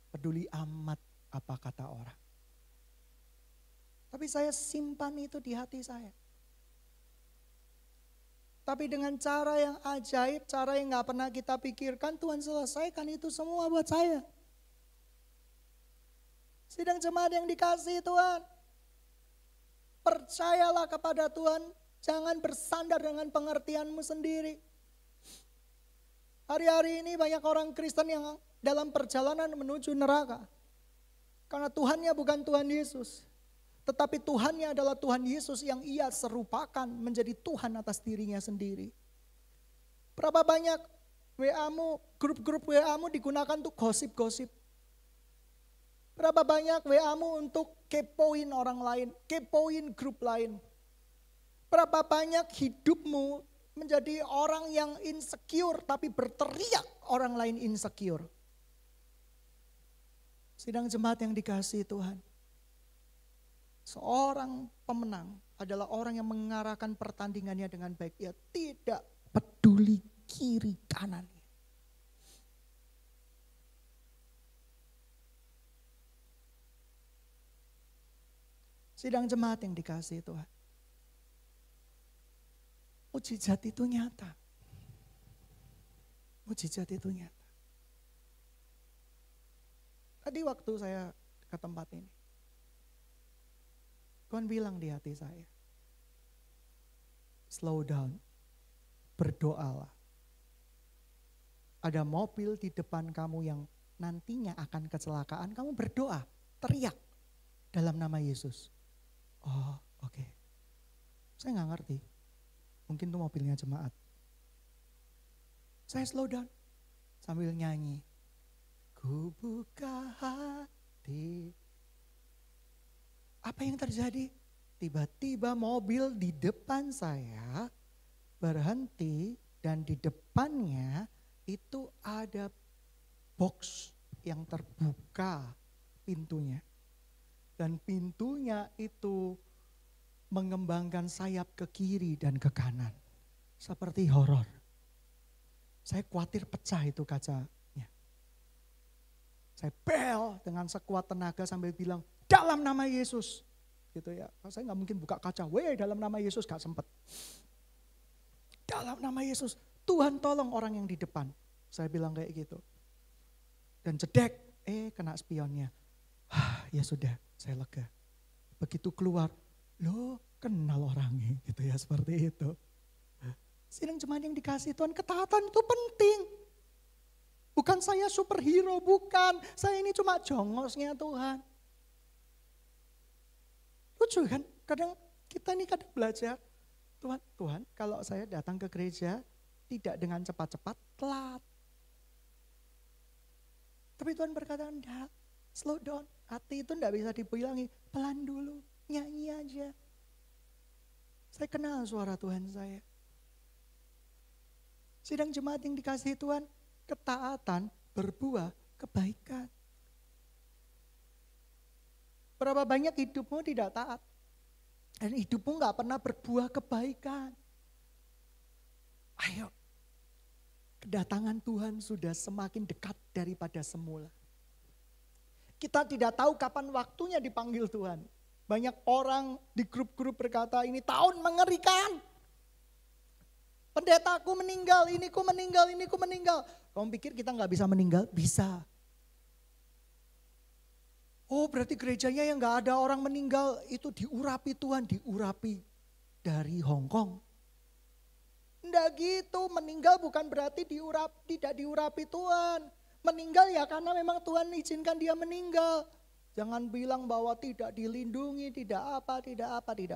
Peduli amat apa kata orang. Tapi saya simpan itu di hati saya. Tapi dengan cara yang ajaib, cara yang gak pernah kita pikirkan, Tuhan selesaikan itu semua buat saya. Sidang jemaat yang dikasihi Tuhan, percayalah kepada Tuhan, jangan bersandar dengan pengertianmu sendiri. Hari-hari ini banyak orang Kristen yang dalam perjalanan menuju neraka. Karena Tuhannya bukan Tuhan Yesus. Tetapi Tuhannya adalah Tuhan Yesus yang ia serupakan menjadi Tuhan atas dirinya sendiri. Berapa banyak WA-mu, grup-grup WA-mu digunakan untuk gosip-gosip. Berapa banyak WA-mu untuk kepoin orang lain, kepoin grup lain. Berapa banyak hidupmu menjadi orang yang insecure tapi berteriak orang lain insecure. Sidang jemaat yang dikasihi Tuhan. Seorang pemenang adalah orang yang mengarahkan pertandingannya dengan baik. Ia tidak peduli kiri kanannya. Sidang jemaat yang dikasihi Tuhan. Mujizat itu nyata. Mujizat itu nyata. Tadi waktu saya ke tempat ini, Tuhan bilang di hati saya, slow down, berdoalah. Ada mobil di depan kamu yang nantinya akan kecelakaan, kamu berdoa, teriak dalam nama Yesus. Oh, oke. Saya gak ngerti, mungkin itu mobilnya jemaat. Saya slow down sambil nyanyi. Ku buka hati. Apa yang terjadi? Tiba-tiba mobil di depan saya berhenti dan di depannya itu ada box yang terbuka pintunya. Dan pintunya itu mengembangkan sayap ke kiri dan ke kanan. Seperti horor. Saya khawatir pecah itu kacanya. Saya bel dengan sekuat tenaga sambil bilang, dalam nama Yesus. Gitu ya. Saya nggak mungkin buka kaca, dalam nama Yesus, gak sempet. Dalam nama Yesus, Tuhan tolong orang yang di depan. Saya bilang kayak gitu. Dan jedek, kena spionnya. Ya sudah, saya lega. Begitu keluar, loh kenal orangnya gitu ya, seperti itu. Sidang jemaat yang dikasih Tuhan, ketaatan itu penting. Bukan saya superhero, bukan. Saya ini cuma jongosnya Tuhan. Lucu kan? Kadang kita ini kadang belajar. Tuhan kalau saya datang ke gereja tidak dengan cepat-cepat, telat. Tapi Tuhan berkata, enggak, slow down. Hati itu enggak bisa dibilangi, pelan dulu, nyanyi aja. Saya kenal suara Tuhan saya. Sidang jemaat yang dikasihi Tuhan, ketaatan berbuah kebaikan. Berapa banyak hidupmu tidak taat? Dan hidupmu gak pernah berbuah kebaikan. Ayo, kedatangan Tuhan sudah semakin dekat daripada semula. Kita tidak tahu kapan waktunya dipanggil Tuhan. Banyak orang di grup-grup berkata, ini tahun mengerikan. Pendetaku meninggal, ini ku meninggal. Kamu pikir kita gak bisa meninggal? Bisa. Oh berarti gerejanya yang gak ada orang meninggal itu diurapi Tuhan, diurapi dari Hong Kong. Enggak gitu, meninggal bukan berarti tidak diurapi Tuhan. Meninggal ya karena memang Tuhan izinkan dia meninggal. Jangan bilang bahwa tidak dilindungi, tidak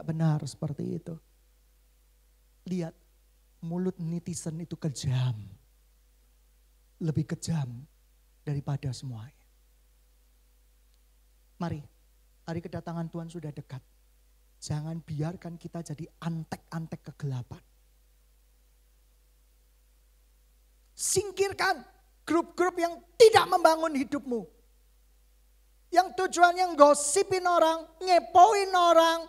benar seperti itu. Lihat, mulut netizen itu kejam. Lebih kejam daripada semuanya. Mari, hari kedatangan Tuhan sudah dekat. Jangan biarkan kita jadi antek-antek kegelapan. Singkirkan grup-grup yang tidak membangun hidupmu. Yang tujuannya gosipin orang, ngepoin orang.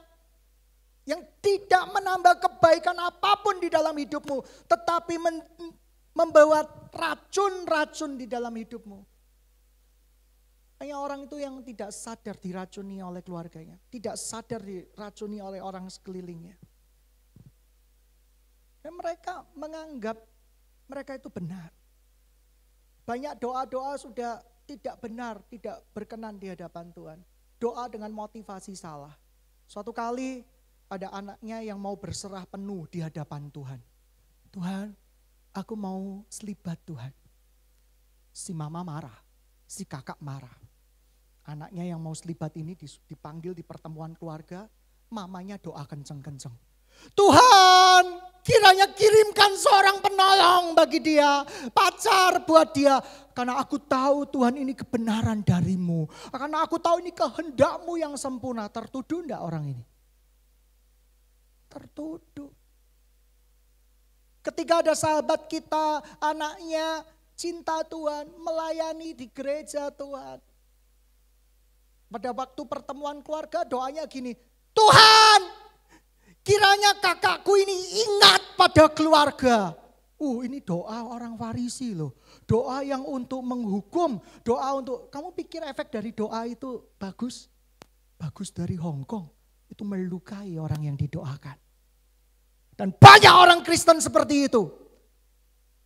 Yang tidak menambah kebaikan apapun di dalam hidupmu. Tetapi membawa racun-racun di dalam hidupmu. Hanya orang itu yang tidak sadar diracuni oleh keluarganya. Tidak sadar diracuni oleh orang sekelilingnya. Dan mereka menganggap mereka itu benar. Banyak doa-doa sudah tidak benar, tidak berkenan di hadapan Tuhan. Doa dengan motivasi salah. Suatu kali ada anaknya yang mau berserah penuh di hadapan Tuhan. Tuhan, aku mau selibat Tuhan. Si mama marah, si kakak marah. Anaknya yang mau selibat ini dipanggil di pertemuan keluarga, mamanya doa kenceng-kenceng. Tuhan, kiranya kirimkan seorang penolong bagi dia, pacar buat dia. Karena aku tahu Tuhan ini kebenaran darimu. Karena aku tahu ini kehendakmu yang sempurna. Tertuduh enggak orang ini? Tertuduh. Ketika ada sahabat kita, anaknya cinta Tuhan, melayani di gereja Tuhan. Pada waktu pertemuan keluarga doanya gini, Tuhan, kiranya kakakku ini ingat pada keluarga. Ini doa orang Farisi loh. Doa yang untuk menghukum, doa untuk, kamu pikir efek dari doa itu bagus? Bagus dari Hong Kong, itu melukai orang yang didoakan. Dan banyak orang Kristen seperti itu.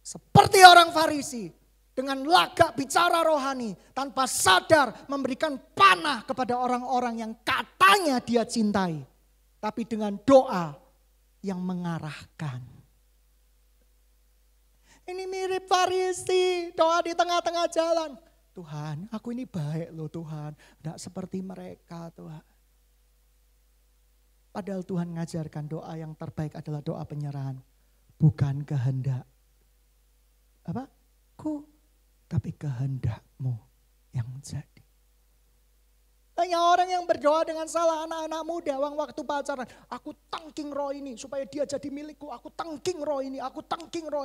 Seperti orang Farisi. Dengan lagak bicara rohani, tanpa sadar memberikan panah kepada orang-orang yang katanya dia cintai. Tapi dengan doa yang mengarahkan. Ini mirip Farisi, doa di tengah-tengah jalan. Tuhan, aku ini baik loh Tuhan, tidak seperti mereka Tuhan. Padahal Tuhan mengajarkan doa yang terbaik adalah doa penyerahan. Bukan kehendak. Tapi kehendakmu yang jadi. Banyak orang yang berdoa dengan salah, anak-anak muda waktu pacaran. Aku tangking roh ini supaya dia jadi milikku. Aku tangking roh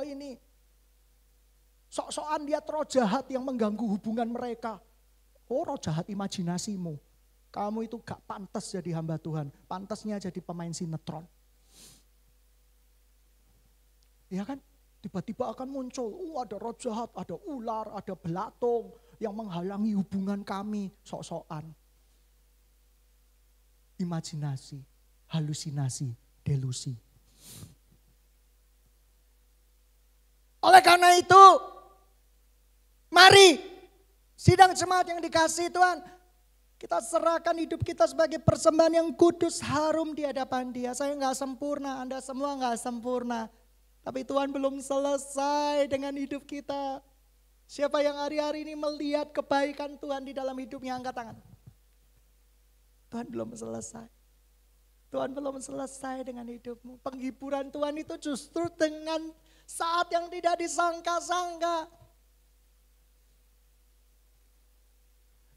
ini. Sok-sokan lihat roh jahat yang mengganggu hubungan mereka. Oh roh jahat imajinasimu. Kamu itu gak pantas jadi hamba Tuhan. Pantasnya jadi pemain sinetron. Ya kan? Tiba-tiba akan muncul, ada roh jahat, ada ular, ada belatung yang menghalangi hubungan kami. Sok-sokan. Imajinasi, halusinasi, delusi. Oleh karena itu, mari sidang jemaat yang dikasihi Tuhan, kita serahkan hidup kita sebagai persembahan yang kudus, harum di hadapan Dia. Saya nggak sempurna, Anda semua nggak sempurna. Tapi Tuhan belum selesai dengan hidup kita. Siapa yang hari-hari ini melihat kebaikan Tuhan di dalam hidupnya, angkat tangan. Tuhan belum selesai. Tuhan belum selesai dengan hidupmu. Penghiburan Tuhan itu justru dengan saat yang tidak disangka-sangka.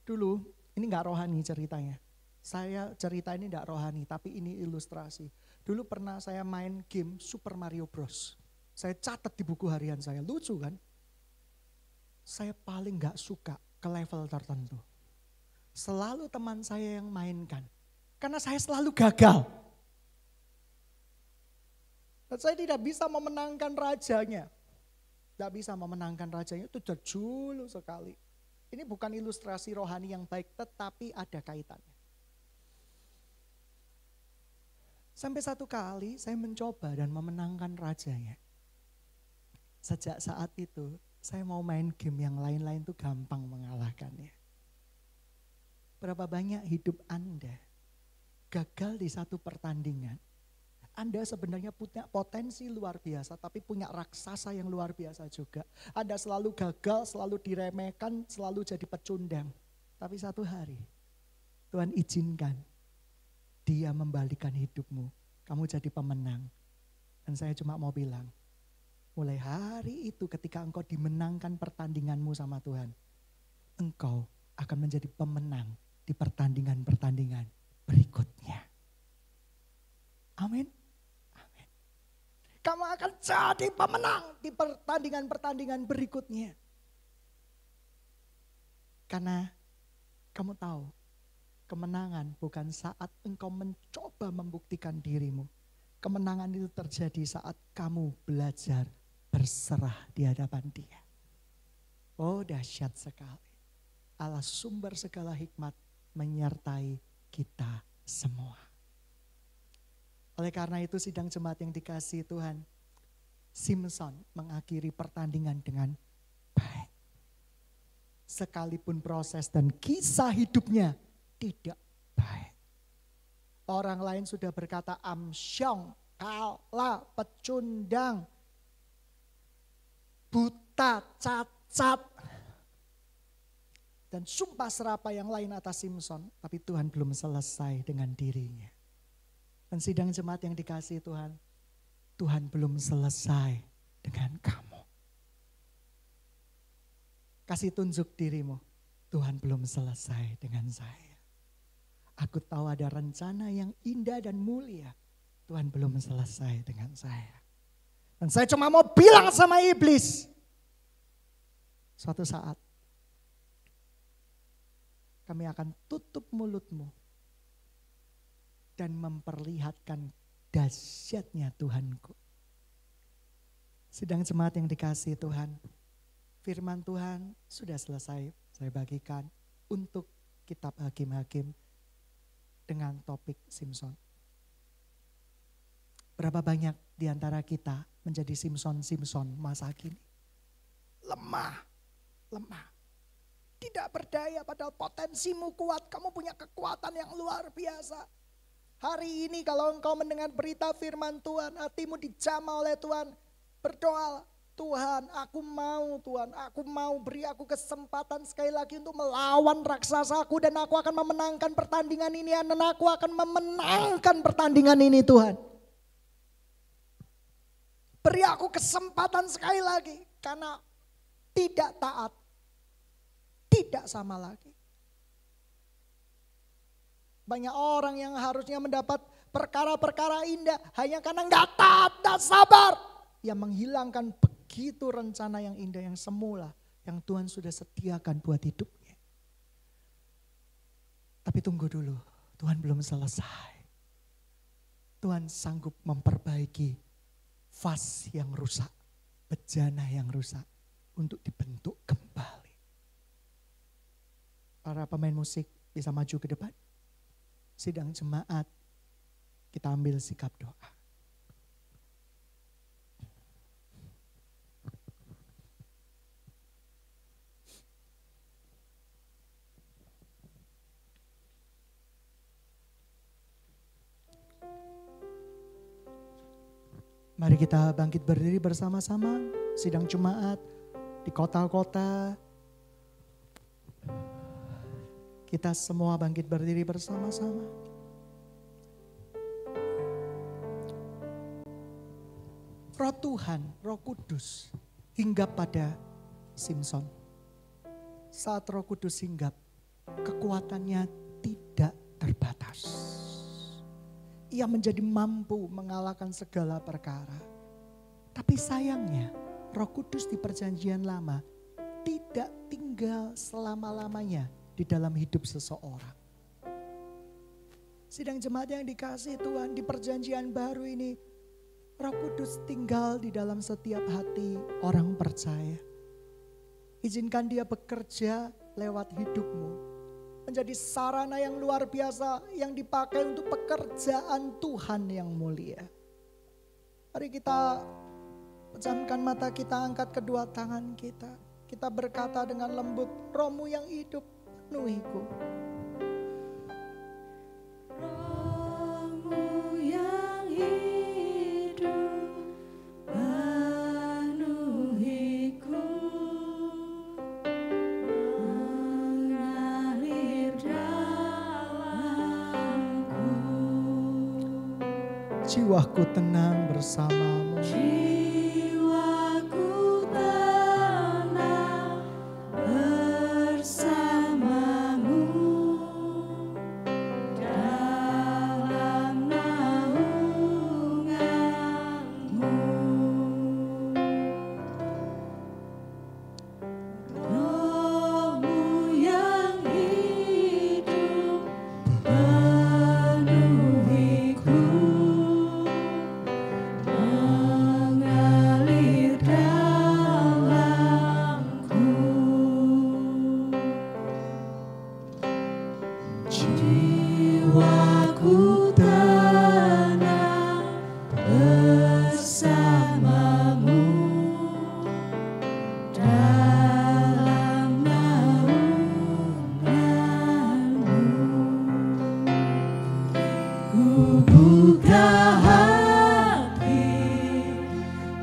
Dulu, ini gak rohani ceritanya. Saya cerita ini gak rohani, tapi ini ilustrasi. Dulu pernah saya main game Super Mario Bros. Saya catat di buku harian saya, lucu kan? Saya paling gak suka ke level tertentu. Selalu teman saya yang mainkan. Karena saya selalu gagal. Dan saya tidak bisa memenangkan rajanya. Tidak bisa memenangkan rajanya, itu jujur sekali. Ini bukan ilustrasi rohani yang baik, tetapi ada kaitannya. Sampai satu kali saya mencoba dan memenangkan rajanya. Sejak saat itu, saya mau main game yang lain-lain itu gampang mengalahkannya. Berapa banyak hidup Anda gagal di satu pertandingan. Anda sebenarnya punya potensi luar biasa, tapi punya raksasa yang luar biasa juga. Anda selalu gagal, selalu diremehkan, selalu jadi pecundang. Tapi satu hari, Tuhan izinkan Dia membalikan hidupmu. Kamu jadi pemenang. Dan saya cuma mau bilang, mulai hari itu ketika engkau dimenangkan pertandinganmu sama Tuhan, engkau akan menjadi pemenang di pertandingan-pertandingan berikutnya. Amin. Kamu akan jadi pemenang di pertandingan-pertandingan berikutnya. Karena kamu tahu, kemenangan bukan saat engkau mencoba membuktikan dirimu. Kemenangan itu terjadi saat kamu belajar berserah di hadapan Dia. Oh, dahsyat sekali. Allah sumber segala hikmat menyertai kita semua. Oleh karena itu sidang jemaat yang dikasihi Tuhan, Simson mengakhiri pertandingan dengan baik. Sekalipun proses dan kisah hidupnya tidak baik. Orang lain sudah berkata amsyong, kalah, pecundang, buta, cacat. Dan sumpah serapah yang lain atas Simson, tapi Tuhan belum selesai dengan dirinya. Dan sidang jemaat yang dikasihi Tuhan, Tuhan belum selesai dengan kamu. Kasih tunjuk dirimu, Tuhan belum selesai dengan saya. Aku tahu ada rencana yang indah dan mulia, Tuhan belum selesai dengan saya. Dan saya cuma mau bilang sama iblis, suatu saat kami akan tutup mulutmu dan memperlihatkan dahsyatnya Tuhanku. Sidang jemaat yang dikasihi Tuhan, firman Tuhan sudah selesai saya bagikan untuk kitab Hakim-Hakim dengan topik Simson. Berapa banyak di antara kita menjadi Simson masa kini? Lemah. Tidak berdaya padahal potensimu kuat, kamu punya kekuatan yang luar biasa. Hari ini kalau engkau mendengar berita firman Tuhan, hatimu dijamah oleh Tuhan, berdoa, Tuhan aku mau beri aku kesempatan sekali lagi untuk melawan raksasaku dan aku akan memenangkan pertandingan ini dan aku akan memenangkan pertandingan ini Tuhan. Beri aku kesempatan sekali lagi karena tidak taat, tidak sama lagi. Banyak orang yang harusnya mendapat perkara-perkara indah hanya karena nggak taat dan sabar. Yang menghilangkan begitu rencana yang indah yang semula yang Tuhan sudah sediakan buat hidupnya. Tapi Tapi tunggu dulu, Tuhan belum selesai. Tuhan sanggup memperbaiki vas yang rusak, bejana yang rusak untuk dibentuk kembali. Para pemain musik bisa maju ke depan. Sidang jemaat, kita ambil sikap doa. Mari kita bangkit berdiri bersama-sama, sidang jemaat di kota-kota. Kita semua bangkit berdiri bersama-sama. Roh Tuhan, Roh Kudus hinggap pada Simson. Saat Roh Kudus hinggap, kekuatannya tidak terbatas. Ia menjadi mampu mengalahkan segala perkara. Tapi sayangnya, Roh Kudus di Perjanjian Lama tidak tinggal selama-lamanya di dalam hidup seseorang. Sidang jemaat yang dikasihi Tuhan, di Perjanjian Baru ini, Roh Kudus tinggal di dalam setiap hati orang percaya. Izinkan Dia bekerja lewat hidupmu. Menjadi sarana yang luar biasa yang dipakai untuk pekerjaan Tuhan yang mulia. Mari kita pejamkan mata kita, angkat kedua tangan kita. Kita berkata dengan lembut, Roh-Mu yang hidup penuhiku. Roh-Mu yang hidup penuhiku. Jiwaku tenang bersamamu. Jiwaku tenang bersamamu dalam naunganmu. Roh-Mu yang hidup penuhiku. Mengalir dalamku. Jiwaku tenang bersamamu dalam naunganmu. Ku buka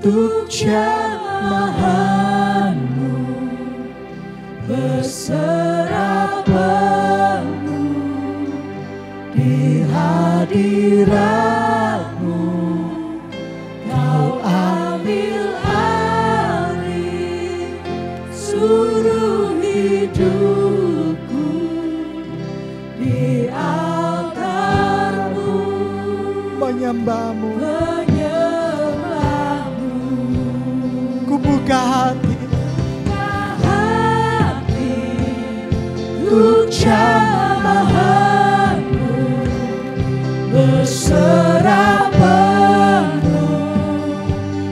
untuk jamahanmu, berserah penuh di hadiratmu. Kau ambil alih seluruh hidupku di altarmu, Menyembahmu. Buka hati untuk jamahanmu, berserah penuh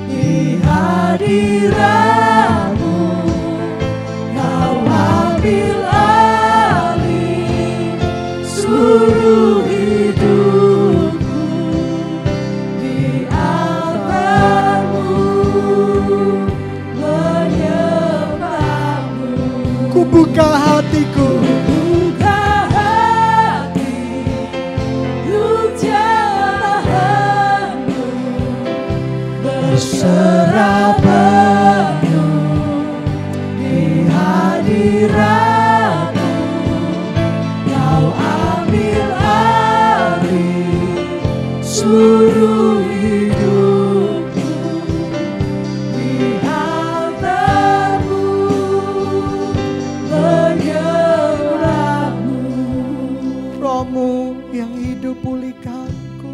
di hadiratmu. Kau ambil alih seluruh hidupku di altarmu. Ku buka hatiku, buka hati untuk jamahanmu, berserah penuh di hadiratmu. Kau ambil alih seluruh hidupku di altarmu. Roh-Mu yang hidup pulihkanku.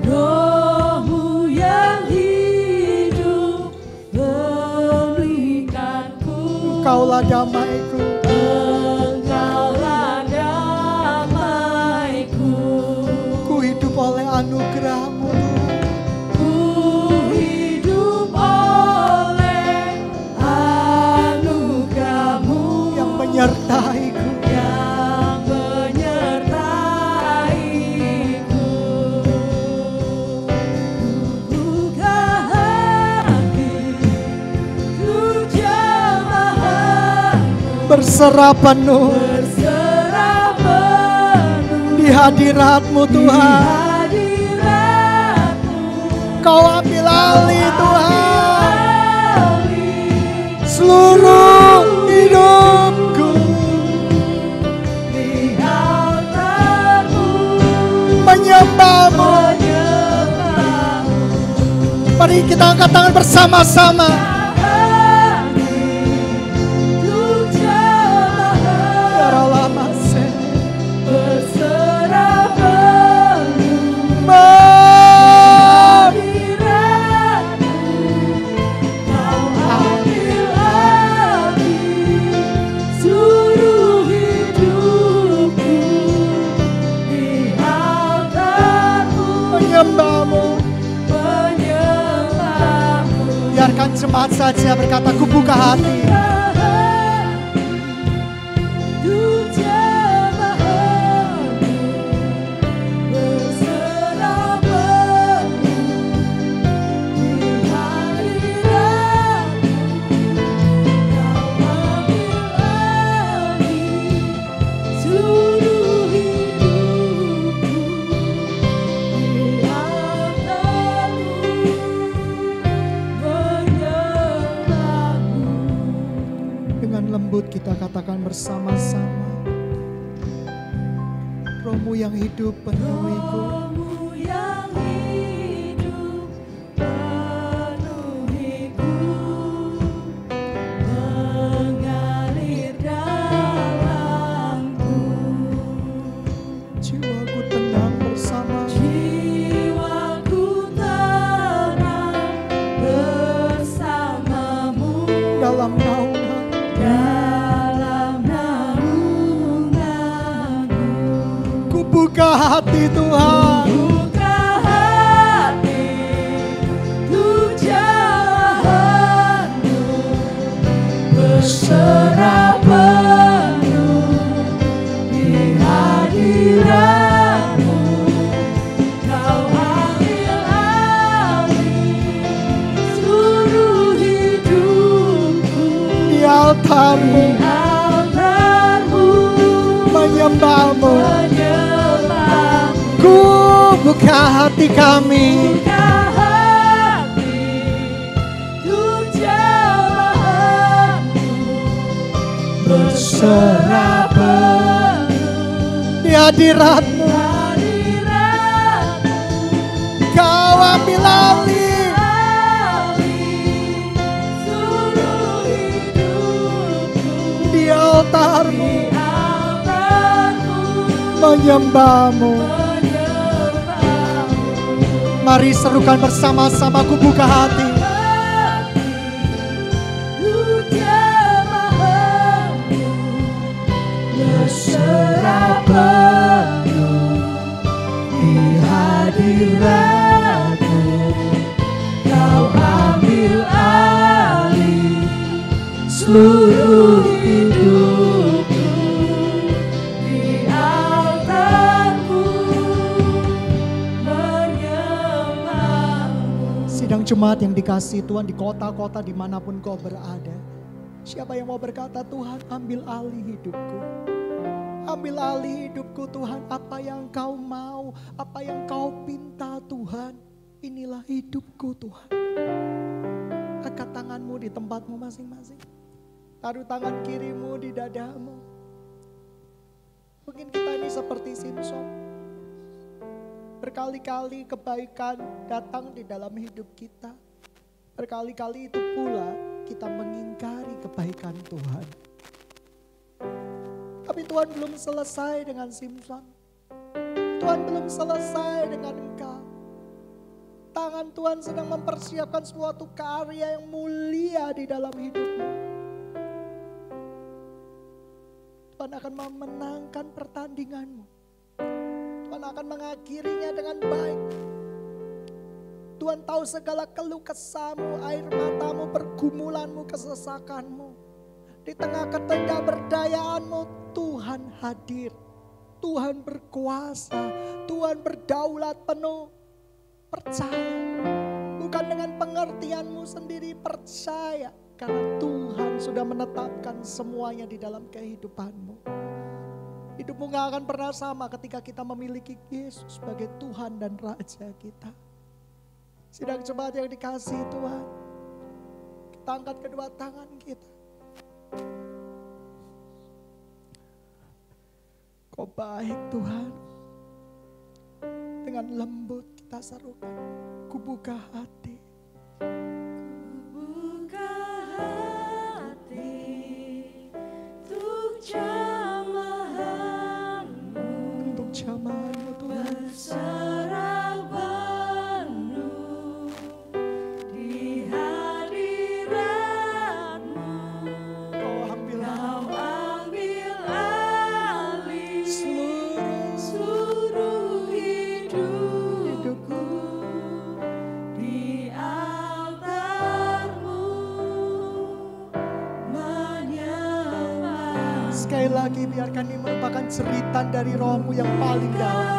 Roh-Mu yang hidup pulihkanku. Engkaulah damaiku. berserah penuh berserah penuh di hadirat-Mu Tuhan. hadirat-Mu. Kau ambil alih Tuhan Alih seluruh hidupku. di altar-Mu, Menyembah-Mu. menyembah-Mu. Mari kita angkat tangan bersama-sama. Berserah penuh Menyembah. hadirat-Mu, Kau ambil alih seluruh hidupku di altar-Mu, Menyembah-Mu. menyembah-Mu. Biarkan jemaat saja berkata, ku buka hati. Kita katakan bersama-sama, Roh-Mu yang hidup penuhiku. Roh-Mu yang hidup penuhiku, mengalir dalamku. Jiwaku tenang bersama, Jiwaku tenang bersama-Mu dalam naungan. dalam naungan-Mu. Ku buka hati Tuhan, Buka hati untuk jalan-Mu, berserah penuh di hadirat-Mu. Kau ambil alih seluruh hidupku di altar-Mu, di altar-Mu, menyembah-Mu. menyembah-Mu. Ku buka hati kami, Buka hati untuk jalan-Mu, berserah penuh di hadirat-Mu. hadirat-Mu. Kau ambil alih Alih seluruh hidupku di altar-Mu, di altar-Mu, menyembah-Mu. menyembah-Mu. Mari serukan bersama-sama, ku buka hati. Berserah penuh di hadirat-Mu, Kau ambil alih seluruh hidupku di altar-Mu, menyembah-Mu. Sidang jemaat yang dikasihi Tuhan di kota-kota dimanapun kau berada. Siapa yang mau berkata, Tuhan ambil alih hidupku. Ambil alih hidupku Tuhan, apa yang kau mau, apa yang kau pinta Tuhan. Inilah hidupku Tuhan. Angkat tanganmu di tempatmu masing-masing. Taruh tangan kirimu di dadamu. Mungkin kita ini seperti Simson. Berkali-kali kebaikan datang di dalam hidup kita. Berkali-kali itu pula kita mengingkari kebaikan Tuhan. Tapi Tuhan belum selesai dengan Simson. Tuhan belum selesai dengan engkau. Tangan Tuhan sedang mempersiapkan suatu karya yang mulia di dalam hidupmu. Tuhan akan memenangkan pertandinganmu. Tuhan akan mengakhirinya dengan baik. Tuhan tahu segala keluh kesahmu, air matamu, pergumulanmu, kesesakanmu. Di tengah ketidakberdayaanmu, Tuhan hadir. Tuhan berkuasa, Tuhan berdaulat penuh. Percaya, bukan dengan pengertianmu sendiri, percaya. Karena Tuhan sudah menetapkan semuanya di dalam kehidupanmu. Hidupmu gak akan pernah sama ketika kita memiliki Yesus sebagai Tuhan dan Raja kita. Sidang jemaat yang dikasihi Tuhan, kita angkat kedua tangan kita. Kau baik Tuhan. Dengan lembut kita serukan, ku buka hati. Buka hati untuk jamahanmu, Untuk jamahanmu Tuhan. berserah penuh di hadiratmu. Kau ambil Kau ambil alih seluruh hidupku di altarmu, menyembah. sekali lagi biarkan ini merupakan cerita dari rohmu yang paling dalam.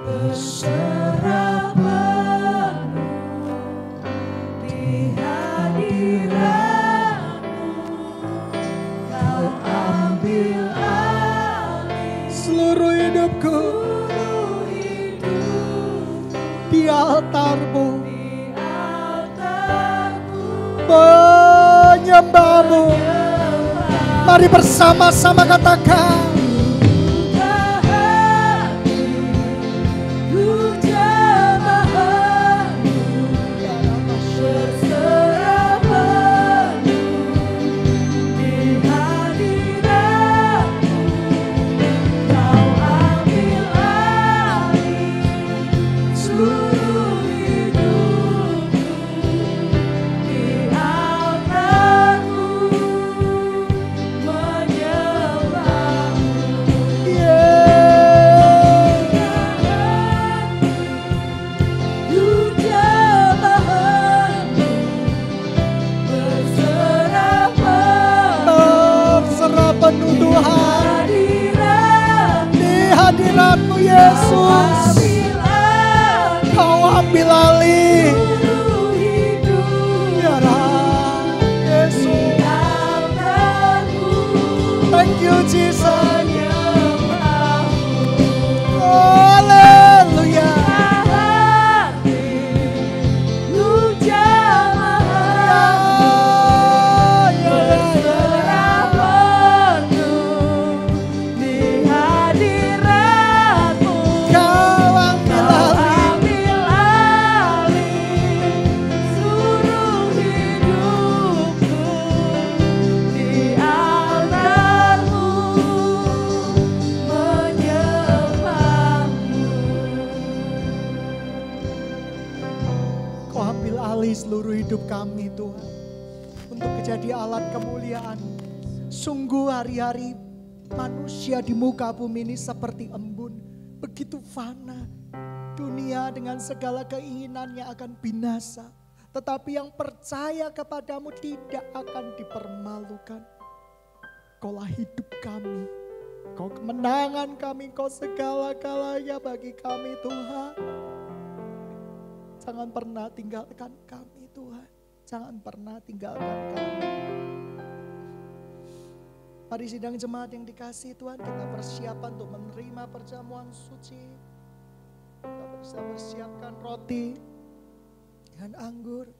Berserah penuh di hadiratmu, kau ambil alih Seluruh hidupku seluruh hidup di altarmu, di altarmu, menyembahmu. Mari bersama-sama katakan. Hadiratmu Yesus, kau ambil alih. Ya Rab, Yesus. Thank you Jesus. Haleluya. Seluruh hidup kami Tuhan, untuk menjadi alat kemuliaan. Sungguh hari-hari manusia di muka bumi ini seperti embun, begitu fana. Dunia dengan segala keinginannya akan binasa, tetapi yang percaya kepadamu tidak akan dipermalukan. Kaulah hidup kami, kau kemenangan kami, kau segala-galanya bagi kami Tuhan. Jangan pernah tinggalkan kami Tuhan. Jangan pernah tinggalkan kami. Mari sidang jemaat yang dikasihi Tuhan, kita persiapan untuk menerima perjamuan suci. Kita bisa persiapkan roti dan anggur.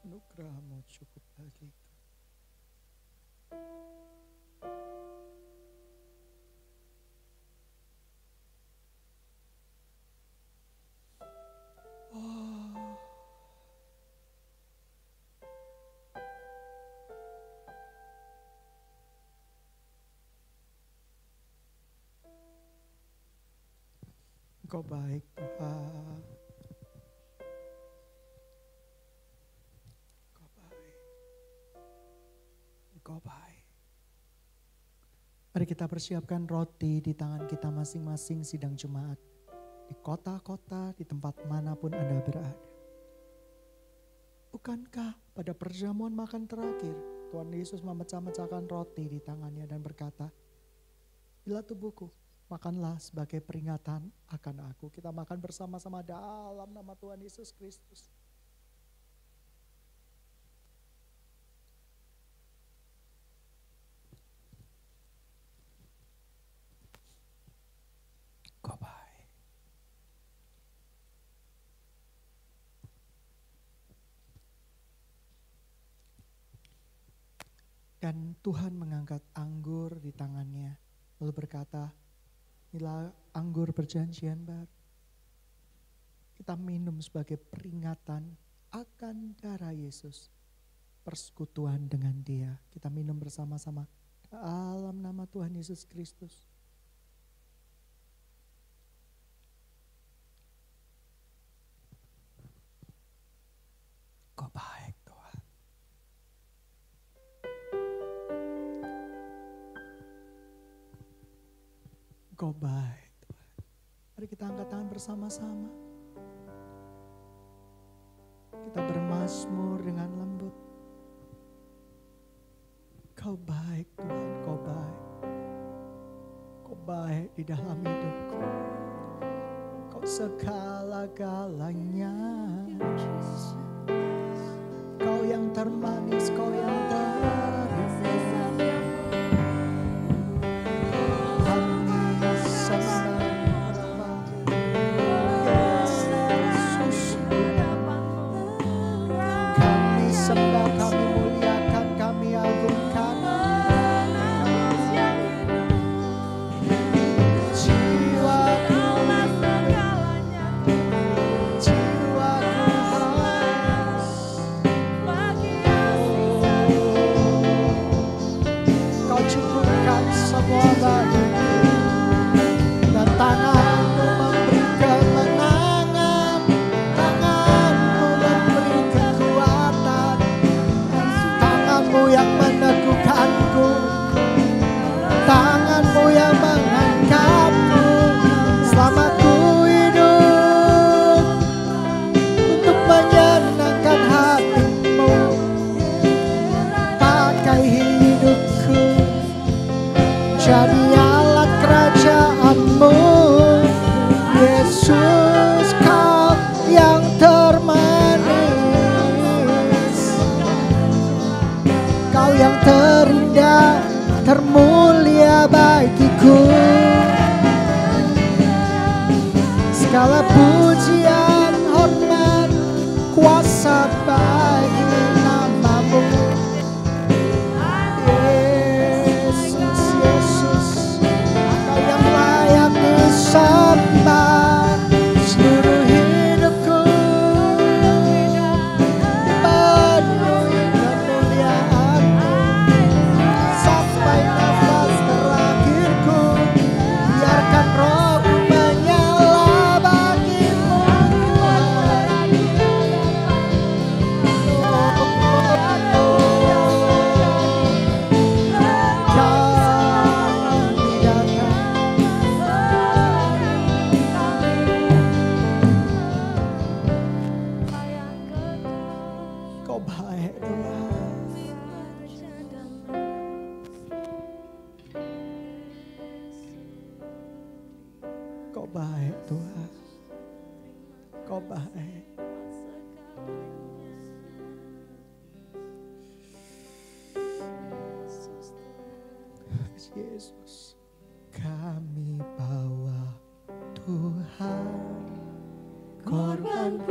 Anugerah-Mu cukup bagiku. Oh. Engkau baik Tuhan. Mari kita persiapkan roti di tangan kita masing-masing sidang jemaat. Di kota-kota, di tempat manapun Anda berada. Bukankah pada perjamuan makan terakhir, Tuhan Yesus memecah-mecahkan roti di tangannya dan berkata, "Inilah tubuhku, makanlah sebagai peringatan akan aku." Kita makan bersama-sama dalam nama Tuhan Yesus Kristus. Kau baik. Dan Tuhan mengangkat anggur di tangannya, lalu berkata, "Inilah anggur perjanjian baru. Kita minum sebagai peringatan akan darah Yesus. Persekutuan dengan Dia." Kita minum bersama-sama dalam nama Tuhan Yesus Kristus. Kau baik Tuhan. Kau baik Tuhan. Mari kita angkat tangan bersama-sama. Kita bermazmur dengan lembut. Kau baik Tuhan, kau baik. Kau baik di dalam hidupku. Kau segala-galanya. Kau yang termanis, kau yang terindah. Kami sembah Yesus. Kami sembah, kami muliakan, kami agungkan. Semua bagimu dan tanganmu memberi kemenangan, tanganmu memberi kekuatan, tanganmu yang meneguhkanku, tanganmu yang mengangkatku. Selama ku hidup untuk menyenangkan hatimu, pakai hidupku jadi alat kerajaanmu. Yesus, kau yang termanis, kau yang terindah, termulia bagiku. Segala pujian, hormat, kuasa bagi namamu. Sembah seluruh hidupku, penuhi kemuliaan-Mu sampai nafas terakhirku. Biarkan roh-Mu menyala bagimu. Kau baik Tuhan, Kau baik. Yesus, kami bawa Tuhan korban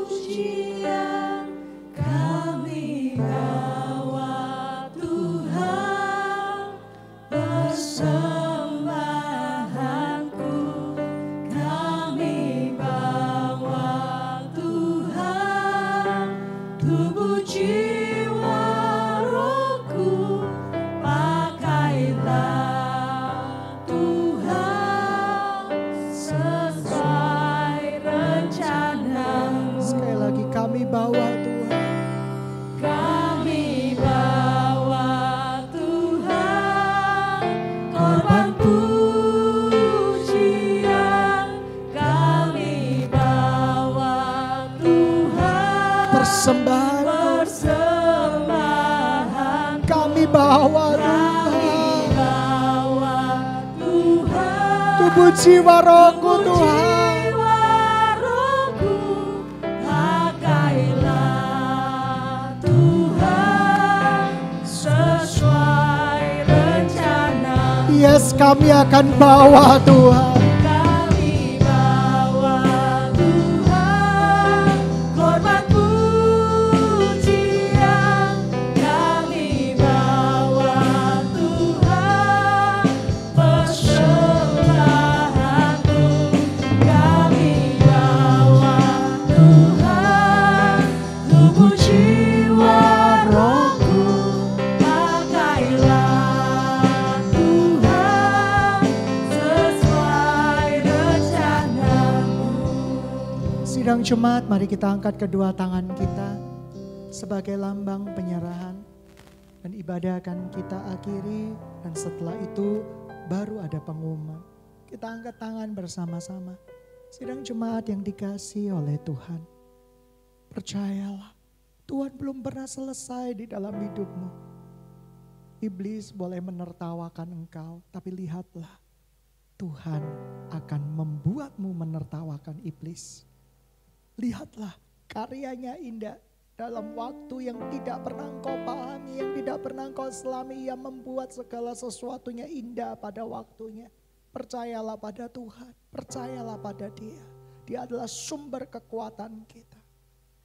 pujian, kami bawa Tuhan persembahanku, kami bawa Tuhan tubuh jiwa rohku, pakailah Tuhan sesuai rencana-Mu. Sekali lagi kami bawa Tuhan. Kami bawa Tuhan bawa Kami Tuhan. bawa Tuhan. Tubuh jiwa rohku Tuhan. Jiwa rohku, pakailah Tuhan sesuai rencana. Yes, kami akan bawa Tuhan. Kami bawa Tuhan, korban pujian. Kami bawa Tuhan, persembahanku. Kami bawa Tuhan, tubuh jiwa rohku. Pakailah Tuhan sesuai rencanamu. Sidang jemaat, mari kita angkat kedua tangan kita sebagai lambang penyerahan. Dan ibadah akan kita akhiri, dan setelah itu baru ada pengumuman. Kita angkat tangan bersama-sama. Sidang jemaat yang dikasihi oleh Tuhan, percayalah, Tuhan belum pernah selesai di dalam hidupmu. Iblis boleh menertawakan engkau, tapi lihatlah, Tuhan akan membuatmu menertawakan iblis. Lihatlah, karyanya indah. Dalam waktu yang tidak pernah engkau pahami, yang tidak pernah engkau selami, Ia membuat segala sesuatunya indah pada waktunya. Percayalah pada Tuhan, percayalah pada Dia. Dia adalah sumber kekuatan kita.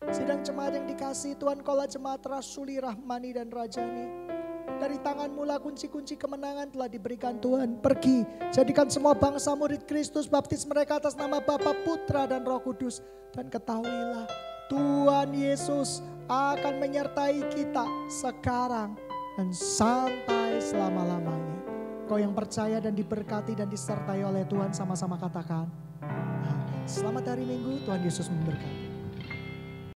Sidang jemaat yang dikasihi Tuhan, Kaulah jemaat rasuli, rahmani dan rajani. Dari tanganmu lah kunci-kunci kemenangan telah diberikan Tuhan. Pergi, jadikan semua bangsa murid Kristus, baptis mereka atas nama Bapa, Putra dan Roh Kudus. Dan ketahuilah, Tuhan Yesus akan menyertai kita sekarang dan sampai selama-lamanya. Kau yang percaya dan diberkati dan disertai oleh Tuhan, sama-sama katakan amin. Selamat hari Minggu, Tuhan Yesus memberkati.